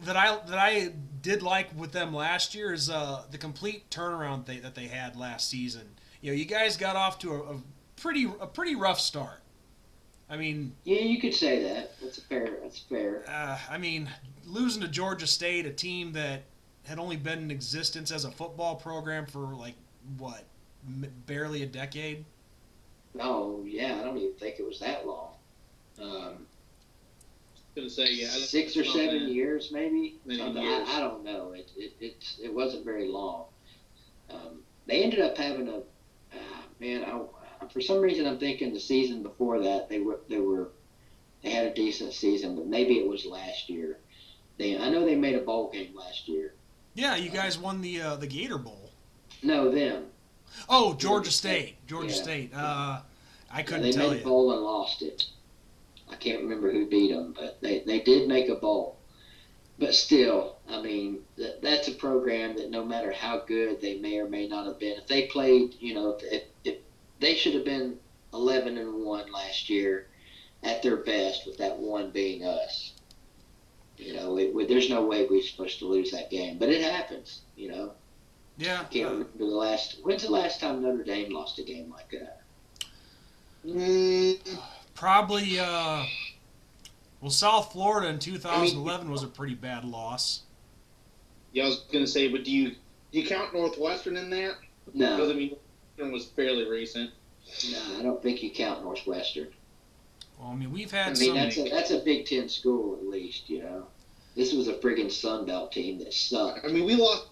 that I did like with them last year is the complete turnaround that they had last season. You know, you guys got off to a pretty rough start. I mean, Yeah, you could say that. That's fair. I mean, losing to Georgia State, a team that had only been in existence as a football program for like what, barely a decade. Oh, yeah, I don't even think it was that long. Gonna say, yeah. 6 or 7 years, maybe. Many Something. years. I don't know. It wasn't very long. They ended up having for some reason I'm thinking the season before that they had a decent season, but maybe it was last year. I know they made a bowl game last year. Yeah, you guys won the Gator Bowl. No, them. Oh, Georgia State. Georgia Yeah. State. I couldn't They tell made a you. bowl and lost it. I can't remember who beat them, but they did make a bowl. But still, I mean, that's a program that no matter how good they may or may not have been, if they played, if they should have been 11-1 last year at their best, with that one being us. There's no way we're supposed to lose that game, but it happens. Yeah. I can't remember when's the last time Notre Dame lost a game like that? Probably. Well, South Florida in 2011 was a pretty bad loss. Yeah, I was gonna say, but do you count Northwestern in that? Because No, I mean, Northwestern was fairly recent. I don't think you count Northwestern. Well, I mean, we've I had mean, some. that's a Big Ten school at least. This was a friggin' Sun Belt team that sucked. I mean, we lost.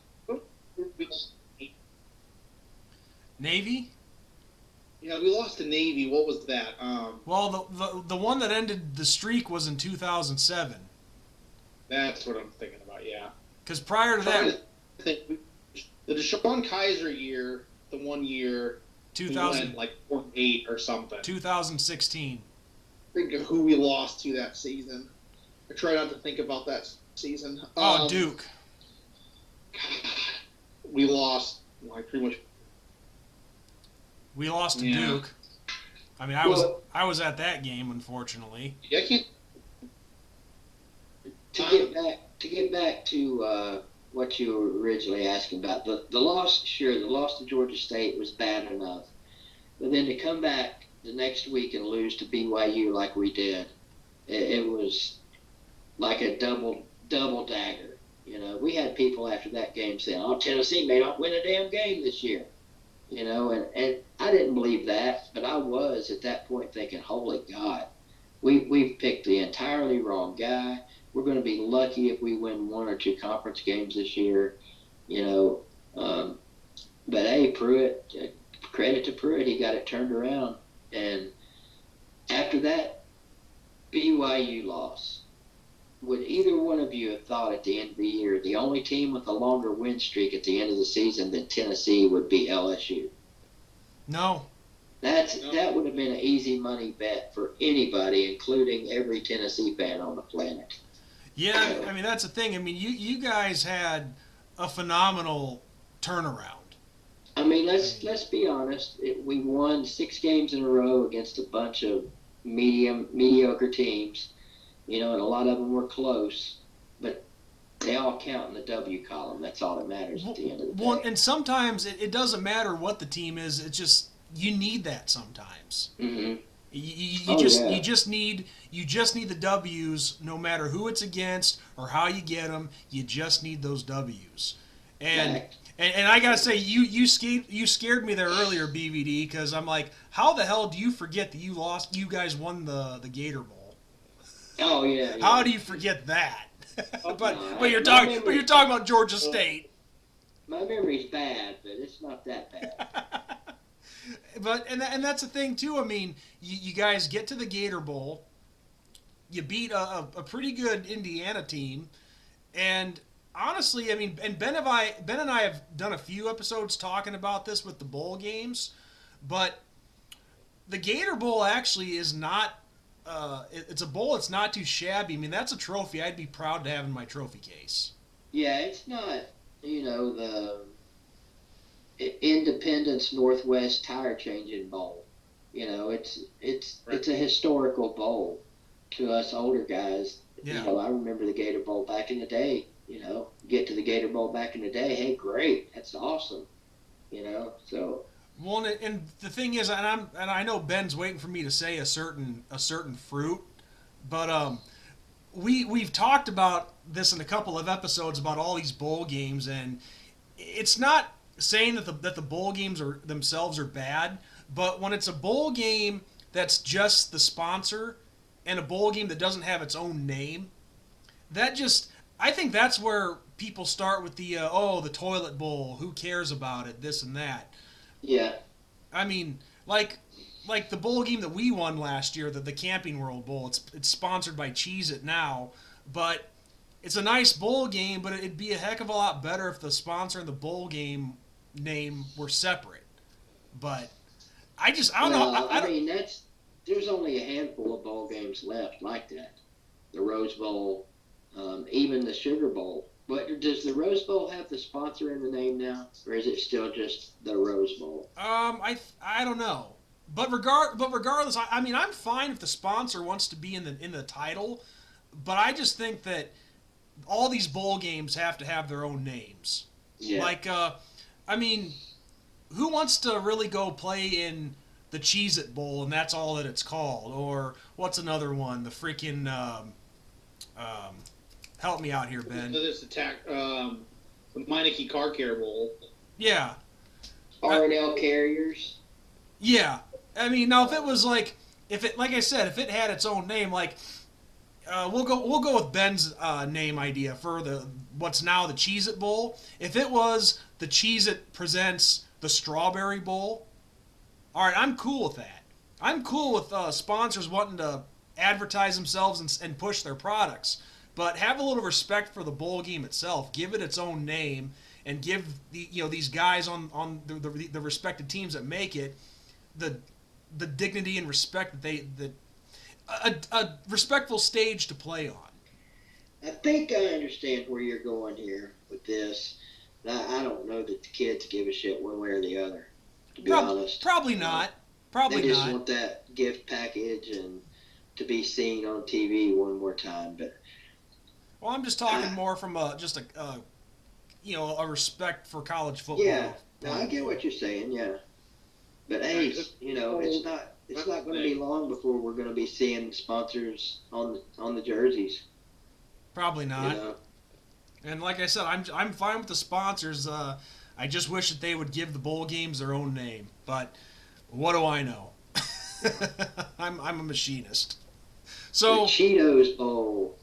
Navy. Yeah, we lost to Navy. What was that? Well, the one that ended the streak was in 2007. That's what I'm thinking about. Yeah. Because prior to Trying that, to think, the Deshaun Kaiser year, the 1 year, we 2000, went like 4-8 or something. 2016. Think of who we lost to that season. I try not to think about that season. Oh, Duke. We lost like pretty much. We lost to Yeah. Duke. I mean, I was at that game, unfortunately. Yeah, I can't. To get back to what you were originally asking about, the loss to Georgia State was bad enough, but then to come back the next week and lose to BYU like we did, it was like a double dagger. We had people after that game saying, "Oh, Tennessee may not win a damn game this year." And I didn't believe that, but I was at that point thinking, holy God, we've picked the entirely wrong guy. We're going to be lucky if we win 1 or 2 conference games this year, But hey, Pruitt, credit to Pruitt, he got it turned around. And after that BYU loss, would either one of you have thought at the end of the year the only team with a longer win streak at the end of the season than Tennessee would be LSU? No. That would have been an easy money bet for anybody, including every Tennessee fan on the planet. Yeah, I mean, that's the thing. I mean, you guys had a phenomenal turnaround. I mean, let's be honest. We won 6 games in a row against a bunch of mediocre teams, and a lot of them were close, but they all count in the W column. That's all that matters at the end of the day. Well, and sometimes it doesn't matter what the team is. It's just you need that sometimes. Mm-hmm. You just need the W's, no matter who it's against or how you get them. You just need those W's. And I gotta say, you scared me there earlier, BVD, because I'm like, how the hell do you forget that you guys won the Gator Bowl? Oh yeah. How do you forget that? but you're talking about Georgia State. My memory's bad, but it's not that bad. And that's the thing too. I mean, you guys get to the Gator Bowl, you beat a pretty good Indiana team, and honestly, I mean, and Ben and I have done a few episodes talking about this with the bowl games, but the Gator Bowl actually is not. It's a bowl. It's not too shabby. I mean, that's a trophy I'd be proud to have in my trophy case. Yeah, it's not. The Independence Northwest Tire Changing Bowl. It's a historical bowl to us older guys. Yeah. I remember the Gator Bowl back in the day. Get to the Gator Bowl back in the day. Hey, great, that's awesome. So. Well, and the thing is, and I know Ben's waiting for me to say a certain fruit, but we've talked about this in a couple of episodes about all these bowl games, and it's not saying that the bowl games themselves are bad, but when it's a bowl game that's just the sponsor and a bowl game that doesn't have its own name, I think that's where people start with the toilet bowl, who cares about it, this and that. Yeah. I mean, like the bowl game that we won last year, the Camping World Bowl, it's sponsored by Cheez-It now, but it's a nice bowl game, but it'd be a heck of a lot better if the sponsor and the bowl game name were separate. But I don't know. I mean, there's only a handful of bowl games left like that. The Rose Bowl, even the Sugar Bowl. But does the Rose Bowl have the sponsor in the name now, or is it still just the Rose Bowl? I don't know. But regardless, I mean, I'm fine if the sponsor wants to be in the title, but I just think that all these bowl games have to have their own names. Yeah. Like, I mean, who wants to really go play in the Cheez-It Bowl and that's all that it's called? Or what's another one? The freaking help me out here, Ben. This the Meineke Car Care Bowl. Yeah. R&L Carriers. Yeah. I mean, now if it was like I said, if it had its own name, like we'll go with Ben's name idea for what's now the Cheez-It Bowl. If it was the Cheez-It presents the Strawberry Bowl, all right, I'm cool with that. I'm cool with sponsors wanting to advertise themselves and push their products, but have a little respect for the bowl game itself. Give it its own name, and give these guys on the respected teams that make it the dignity and respect that a respectful stage to play on. I think I understand where you're going here with this. I don't know that the kids give a shit one way or the other, to be honest. Probably not. Probably they just not. want that gift package and to be seen on TV one more time. But well, I'm just talking more from a respect for college football. Yeah, no, I get what you're saying. Yeah, but hey, it's not going to be long before we're going to be seeing sponsors on the jerseys. Probably not. And like I said, I'm fine with the sponsors. I just wish that they would give the bowl games their own name. But what do I know? I'm a machinist. So the Cheetos Bowl.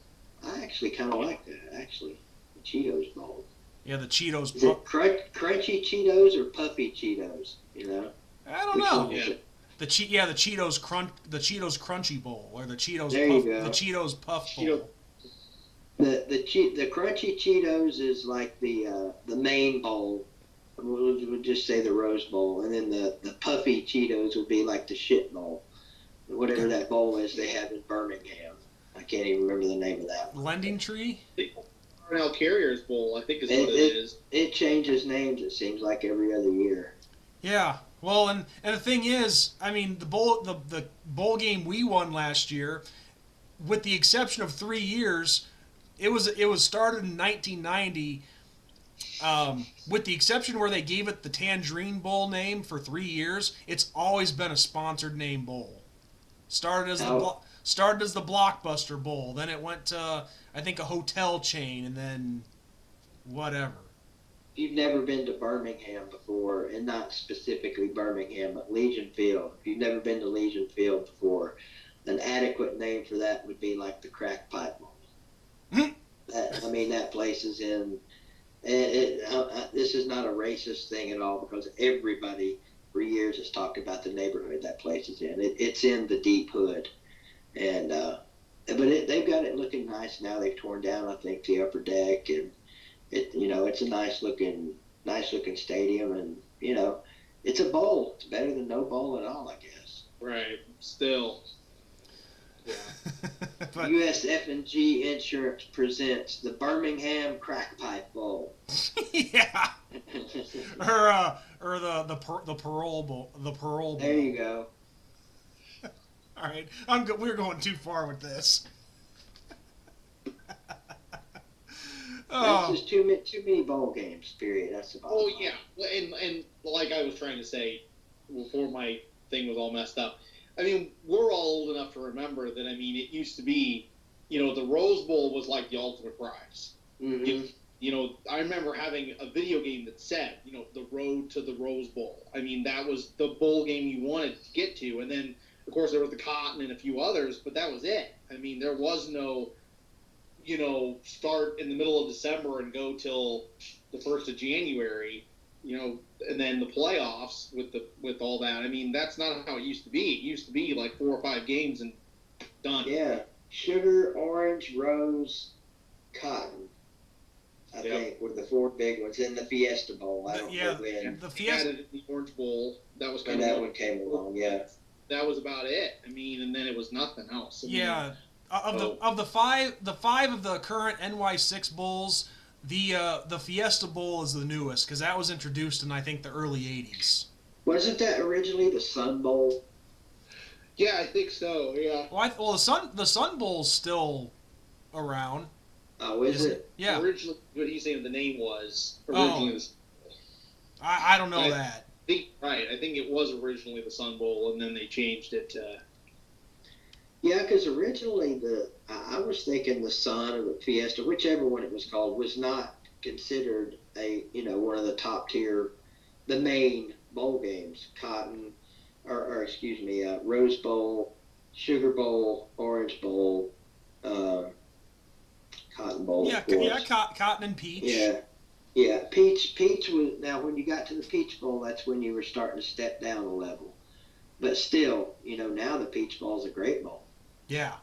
I actually kind of like that. Actually, the Cheetos Bowl. Yeah, the Cheetos. Is it crunchy Cheetos or puffy Cheetos? I don't know. Yeah. The Cheetos Crunchy Bowl or the Cheetos there Puff, you go. the Cheetos Puff Bowl. The crunchy Cheetos is like the main bowl. We'll just say the Rose Bowl, and then the puffy Cheetos would be like the shit bowl, whatever that bowl is they have in Birmingham. I can't even remember the name of that one. Lending Tree? Cornell Carriers Bowl, I think is what it is. It changes names, it seems like, every other year. Yeah. Well, and the thing is, I mean, the bowl game we won last year, with the exception of 3 years, it was started in 1990. With the exception where they gave it the Tangerine Bowl name for 3 years, it's always been a sponsored name bowl. Started as the Blockbuster Bowl, then it went to, I think, a hotel chain, and then whatever. If you've never been to Birmingham before, and not specifically Birmingham, but Legion Field, if you've never been to Legion Field before, an adequate name for that would be like the Crack Pipe Bowl. That place is in. This is not a racist thing at all, because everybody for years has talked about the neighborhood that place is in. It's in the deep hood, and they've got it looking nice now. They've torn down, I think, the upper deck, and it's a nice looking stadium, and it's a bowl. It's better than no bowl at all, I guess. Right. Still. Yeah. But, USF&G Insurance presents the Birmingham Crack Pipe Bowl. yeah. Or the parole bowl. The parole bowl. There you go. All right, we're going too far with this. That's just too many bowl games. Period. That's about. Oh yeah, and like I was trying to say before my thing was all messed up. I mean, we're all old enough to remember that. I mean, it used to be, the Rose Bowl was like the ultimate prize. Mm-hmm. I remember having a video game that said, the road to the Rose Bowl. I mean, that was the bowl game you wanted to get to. And then, of course, there was the Cotton and a few others, but that was it. I mean, there was no, start in the middle of December and go till the 1st of January, and then the playoffs with all that. I mean, that's not how it used to be. It used to be like 4 or 5 games and done. Yeah. Sugar, orange, rose, cotton. I think were the 4 big ones. In the Fiesta Bowl. I don't know when. The Fiesta. Added the Orange Bowl. That was kind of. That one came along. Yeah. That was about it. I mean, and then it was nothing else. Of the five of the current NY6 bowls, the Fiesta Bowl is the newest, because that was introduced in, I think, the early 80s. Wasn't that originally the Sun Bowl? Yeah, I think so. Yeah. Well, the Sun Bowl's still around. Oh, is it? Yeah. Originally, what he's saying the name was originally. I don't know that. I think it was originally the Sun Bowl, and then they changed it to. Yeah, because originally I was thinking the Sun or the Fiesta, whichever one it was called, was not considered one of the top tier, the main bowl games. Cotton, Rose Bowl, Sugar Bowl, Orange Bowl, Cotton Bowl. Yeah, Cotton and Peach. Yeah. Peach was, now when you got to the Peach Bowl, that's when you were starting to step down a level. But still, now the Peach Bowl is a great bowl. Yeah,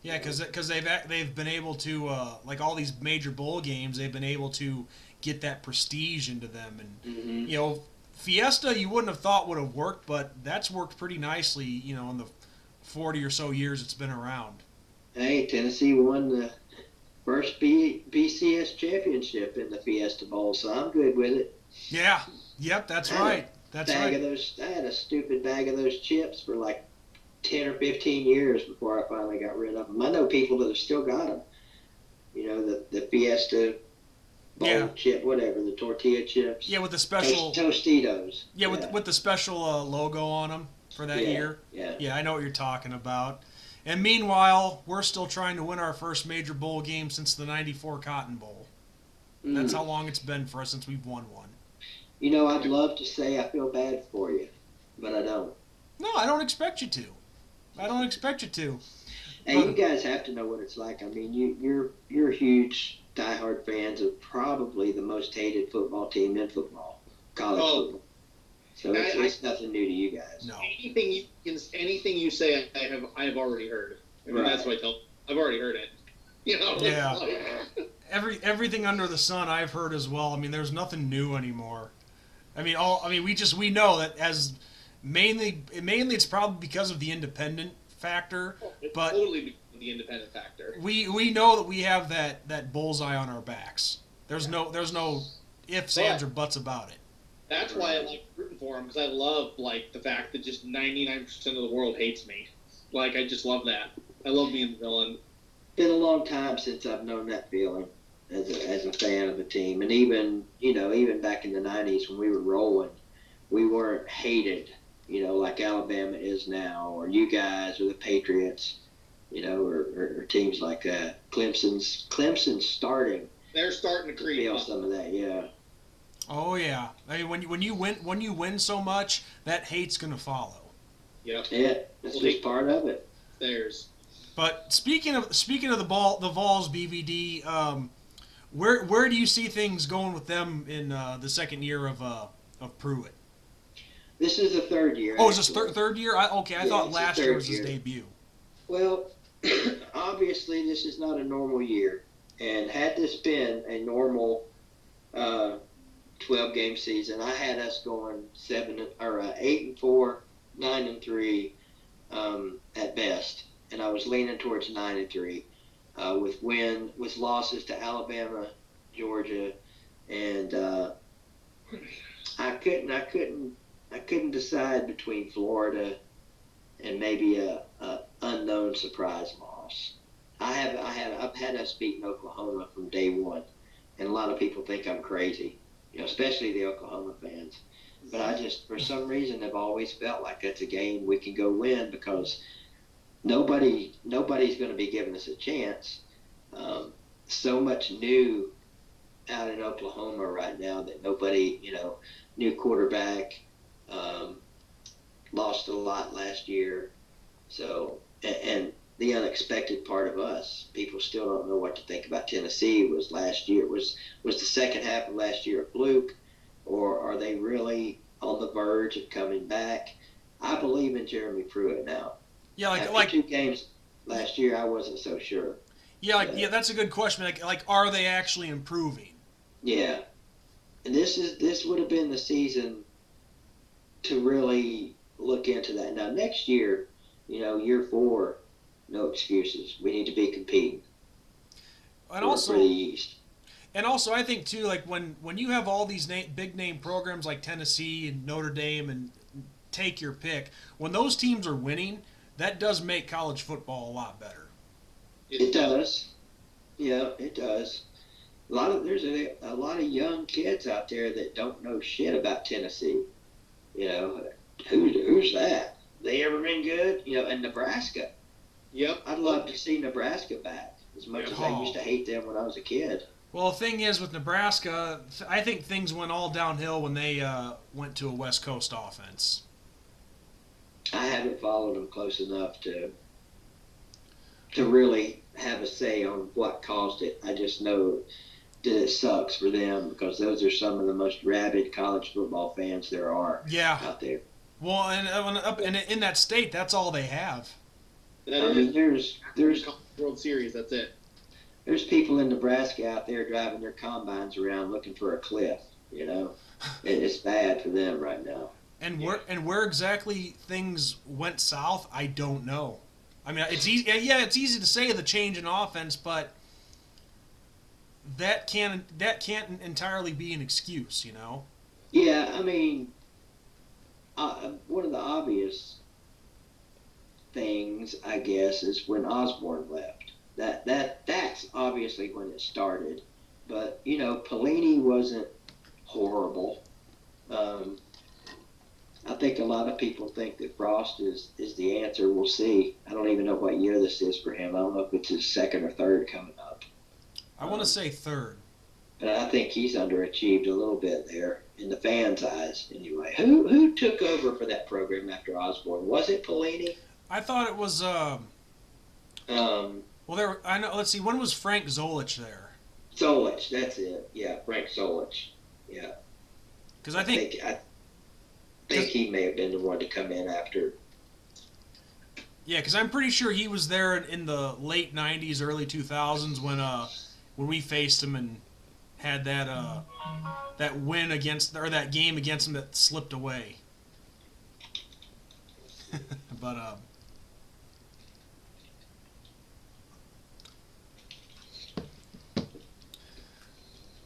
because they've been able to like all these major bowl games, they've been able to get that prestige into them, and Fiesta you wouldn't have thought would have worked, but that's worked pretty nicely, in the 40 or so years it's been around. Hey, Tennessee won the first BCS championship in the Fiesta Bowl, so I'm good with it. Yeah, yep, that's right. I had a stupid bag of those chips for like 10 or 15 years before I finally got rid of them. I know people that have still got them. The Fiesta Bowl chip, whatever, the tortilla chips. Yeah, with the special Tostitos. Yeah, with the special logo on them for that year. Yeah. Yeah, I know what you're talking about. And meanwhile, we're still trying to win our first major bowl game since the '94 Cotton Bowl. That's how long it's been for us since we've won one. I'd love to say I feel bad for you, but I don't. No, I don't expect you to. Hey, you guys have to know what it's like. I mean, you're huge diehard fans of probably the most hated football team in football, college football. So it's nothing new to you guys. No. Anything you say, I have already heard. I mean, That's what I tell. I've already heard it. You know, it's Yeah. like, Everything under the sun I've heard as well. I mean, there's nothing new anymore. I mean, we know that as mainly it's probably because of the independent factor, it's but totally the independent factor. we know that we have that bullseye on our backs. There's no ifs, ands, or buts about it. That's why I like rooting for him, because I love like the fact that just 99% of the world hates me. Like, I just love that. I love being the villain. Been a long time since I've known that feeling as a fan of a team, and even back in the '90s when we were rolling, we weren't hated, like Alabama is now, or you guys, or the Patriots, or teams like that. Clemson's starting. They're starting to creep Feel up. some of that, yeah. Oh yeah. I mean, when you win so much, that hate's gonna follow. Yep. Yeah, that's just part of it. There's. But speaking of the Vols BVD, where do you see things going with them in the second year of Pruitt? This is the third year. Oh, is this actually. third year? I Yeah, thought it's last the year third was his year. debut. Well, obviously this is not a normal year, and had this been a normal 12-game season, I had us going 8-4, 9-3 at best, and I was leaning towards 9-3 with losses to Alabama, Georgia, and I couldn't decide between Florida and maybe a unknown surprise loss. I've had us beating Oklahoma from day one, and a lot of people think I'm crazy, especially the Oklahoma fans. But I just, for some reason, have always felt like that's a game we can go win, because nobody's going to be giving us a chance. So much new out in Oklahoma right now that nobody, new quarterback, lost a lot last year. So, and the unexpected part of us, people still don't know what to think about Tennessee. Was last year, was the second half of last year a fluke, or are they really on the verge of coming back? I believe in Jeremy Pruitt now. Yeah, After 2 games last year, I wasn't so sure. Yeah, that's a good question. Like, are they actually improving? Yeah, and this would have been the season to really look into that. Now next year, year 4, no excuses. We need to be competing. And for the East. And also, I think too, like when you have all these big name programs like Tennessee and Notre Dame and take your pick, when those teams are winning, that does make college football a lot better. It does. Yeah, it does. There's a lot of young kids out there that don't know shit about Tennessee. Who's that? They ever been good? And Nebraska. Yep. I'd love to see Nebraska back, as much as I used to hate them when I was a kid. Well, the thing is with Nebraska, I think things went all downhill when they went to a West Coast offense. I haven't followed them close enough to really have a say on what caused it. I just know that it sucks for them, because those are some of the most rabid college football fans there are out there. Well, and in that state, that's all they have. I mean, there's World Series. That's it. There's people in Nebraska out there driving their combines around looking for a cliff. It's bad for them right now. And where exactly things went south, I don't know. I mean, it's easy. Yeah, it's easy to say the change in offense, but that can't entirely be an excuse, Yeah, I mean, one of the obvious things, I guess, is when Osborne left. That's obviously when it started. But Pelini wasn't horrible. I think a lot of people think that Frost is the answer. We'll see. I don't even know what year this is for him. I don't know if it's his second or third coming up. I want to say third. But I think he's underachieved a little bit there in the fans' eyes, anyway. Who took over for that program after Osborne? Was it Pelini? I thought it was. Well, I know. Let's see. When was Frank Zolich there? Zolich, that's it. Yeah, Frank Zolich. Yeah. Because I think he may have been the one to come in after. Yeah, because I'm pretty sure he was there in the late '90s, early 2000s when we faced him and had that win against or that game against him that slipped away. But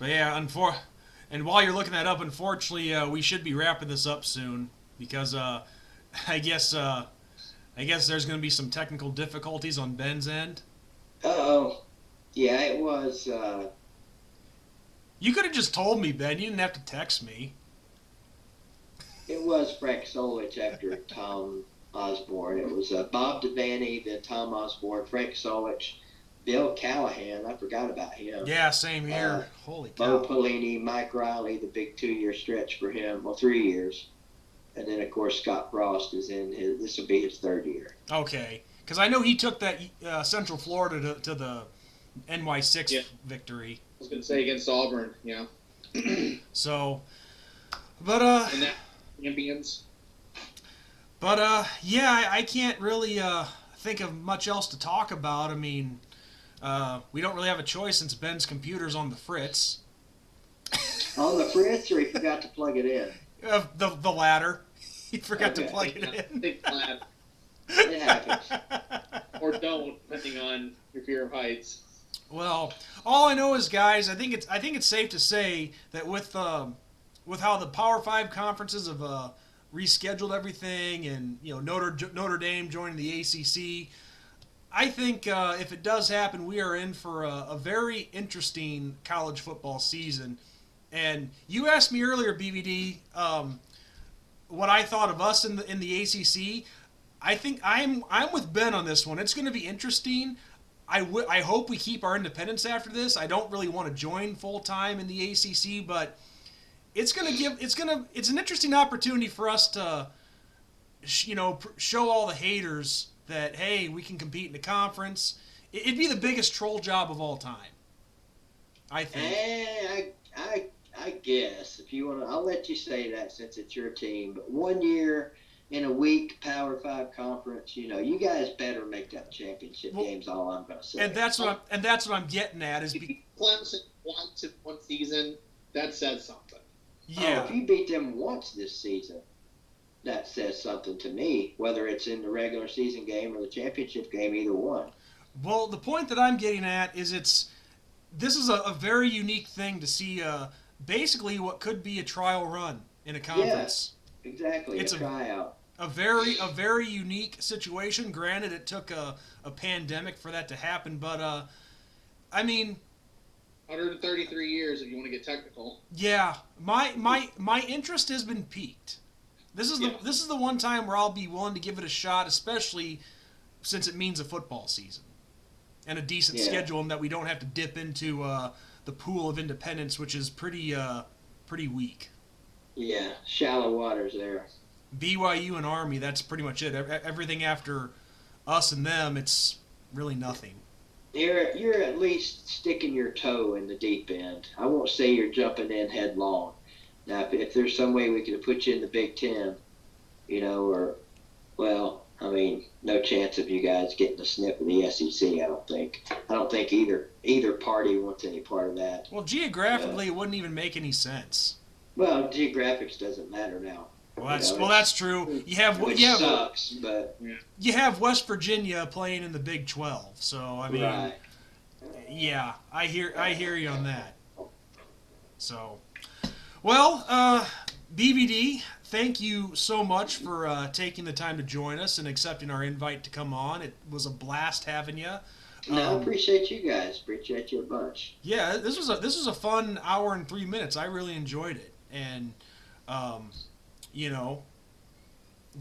yeah, and while you're looking that up, unfortunately, we should be wrapping this up soon because I guess there's going to be some technical difficulties on Ben's end. Uh-oh. Yeah, it was. You could have just told me, Ben. You didn't have to text me. It was Frank Solich after Tom Osborne. It was Bob Devaney, then Tom Osborne, Frank Solich, Bill Callahan. I forgot about him. Yeah, same here. Holy cow. Bo Pelini, Mike Riley, the big 2-year stretch for him. Well, 3 years. And then, of course, Scott Frost is in his. This will be his 3rd year. Okay. Because I know he took that Central Florida to the NY6 victory. I was going to say against Auburn, yeah. So, but and that champions. But yeah, I can't really think of much else to talk about. I mean, we don't really have a choice since Ben's computer's on the fritz. On the fritz, or he forgot to plug it in? The latter. He forgot to plug it in. Big flat. It happens. Or don't, depending on your fear of heights. Well, all I know is, guys, I think it's safe to say that with how the Power 5 conferences have rescheduled everything, and Notre Dame joining the ACC, I think if it does happen, we are in for a very interesting college football season. And you asked me earlier, BVD, what I thought of us in the ACC. I think I'm with Ben on this one. It's going to be interesting. I hope we keep our independence after this. I don't really want to join full time in the ACC, but it's an interesting opportunity for us to show all the haters that, hey, we can compete in the conference. It'd be the biggest troll job of all time, I think. I guess if you want to, I'll let you say that since it's your team. But 1 year in a week Power 5 conference, you guys better make that championship game's all I'm going to say. And that's what I'm getting at is Clemson once in one season, that says something. Yeah. If you beat them once this season, that says something to me, whether it's in the regular season game or the championship game, either one. Well, the point that I'm getting at is this is a very unique thing to see basically what could be a trial run in a conference. Yeah, exactly. It's a tryout. A very unique situation. Granted, it took a pandemic for that to happen, but I mean, 133 years if you want to get technical. Yeah, my interest has been piqued. This is the one time where I'll be willing to give it a shot, especially since it means a football season and a decent schedule, and that we don't have to dip into the pool of independence, which is pretty weak. Yeah, shallow waters there. BYU and Army, that's pretty much it. Everything after us and them, it's really nothing. You're at least sticking your toe in the deep end. I won't say you're jumping in headlong. Now, if there's some way we could have put you in the Big Ten, no chance of you guys getting a sniff of the SEC, I don't think. I don't think either party wants any part of that. Well, geographically, it wouldn't even make any sense. Well, geographics doesn't matter now. Well, that's true. You have sucks, but you have West Virginia playing in the Big 12, so I mean, right. Yeah, I hear you on that. So, well, BVD, thank you so much for taking the time to join us and accepting our invite to come on. It was a blast having you. No, I appreciate you guys. Appreciate you a bunch. Yeah, this was a fun hour and 3 minutes. I really enjoyed it, and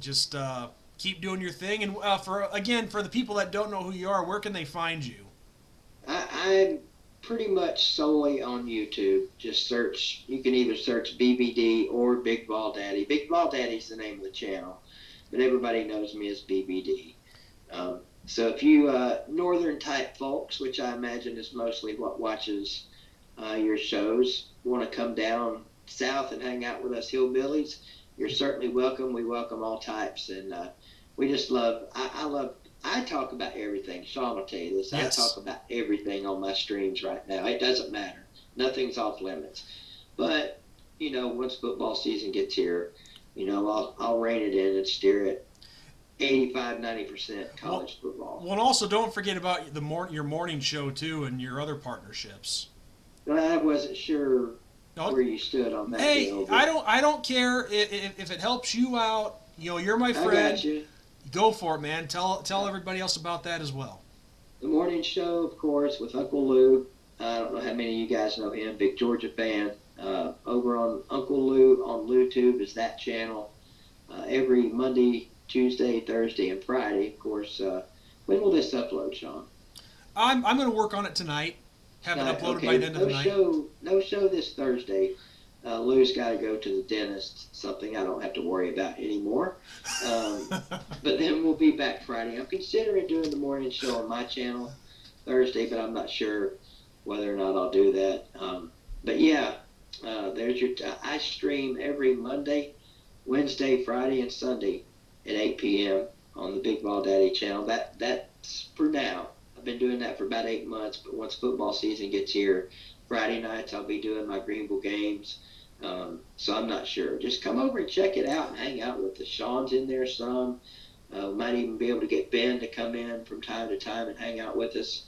just keep doing your thing. And for the people that don't know who you are, where can they find you? I'm pretty much solely on YouTube. Just search. You can either search BBD or BigVolDaddy. BigVolDaddy's the name of the channel, but everybody knows me as BBD. So if you northern type folks, which I imagine is mostly what watches your shows, want to come down south and hang out with us hillbillies, you're certainly welcome. We welcome all types, and we just love. I love I talk about everything. Sean will tell you this. Yes. I talk about everything on my streams right now. It doesn't matter. Nothing's off limits. But, once football season gets here, I'll rein it in and steer it 85-90% college football. Well, and also don't forget about your morning show too and your other partnerships. But I wasn't sure where you stood on that. Hey, deal, I don't care if it helps you out. You're my friend. I got you. Go for it, man. Tell everybody else about that as well. The morning show, of course, with Uncle Lou. I don't know how many of you guys know him. Big Georgia fan. Over on Uncle Lou on LouTube is that channel. Every Monday, Tuesday, Thursday, and Friday, of course. When will this upload, Sean? I'm going to work on it tonight. Have it uploaded by the end of the night. No show this Thursday. Lou's got to go to the dentist, something I don't have to worry about anymore. But then we'll be back Friday. I'm considering doing the morning show on my channel Thursday, but I'm not sure whether or not I'll do that. But yeah, there's I stream every Monday, Wednesday, Friday, and Sunday at 8 p.m. on the BigVolDaddy channel. That's for now. I've been doing that for about 8 months, but once football season gets here, Friday nights I'll be doing my Greenville games. So I'm not sure. Just come over and check it out and hang out with us. Sean's in there some. Might even be able to get Ben to come in from time to time and hang out with us.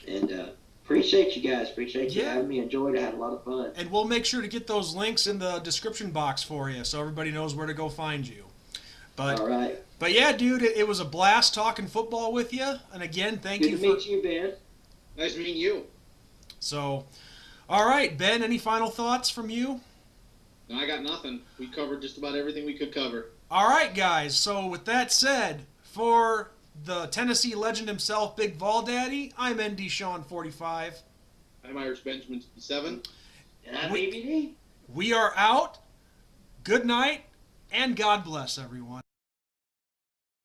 And appreciate you guys. Appreciate you having me. Enjoyed it. Had a lot of fun. And we'll make sure to get those links in the description box for you so everybody knows where to go find you. But, all right. But yeah, dude, it was a blast talking football with you. And again, thank you for... Good to meet you, Ben. Nice meeting you. So, all right, Ben, any final thoughts from you? No, I got nothing. We covered just about everything we could cover. All right, guys. So with that said, for the Tennessee legend himself, BigVolDaddy, I'm ND Sean 45. I'm Irish Benjamin 57. And I'm BBD. We are out. Good night, and God bless everyone.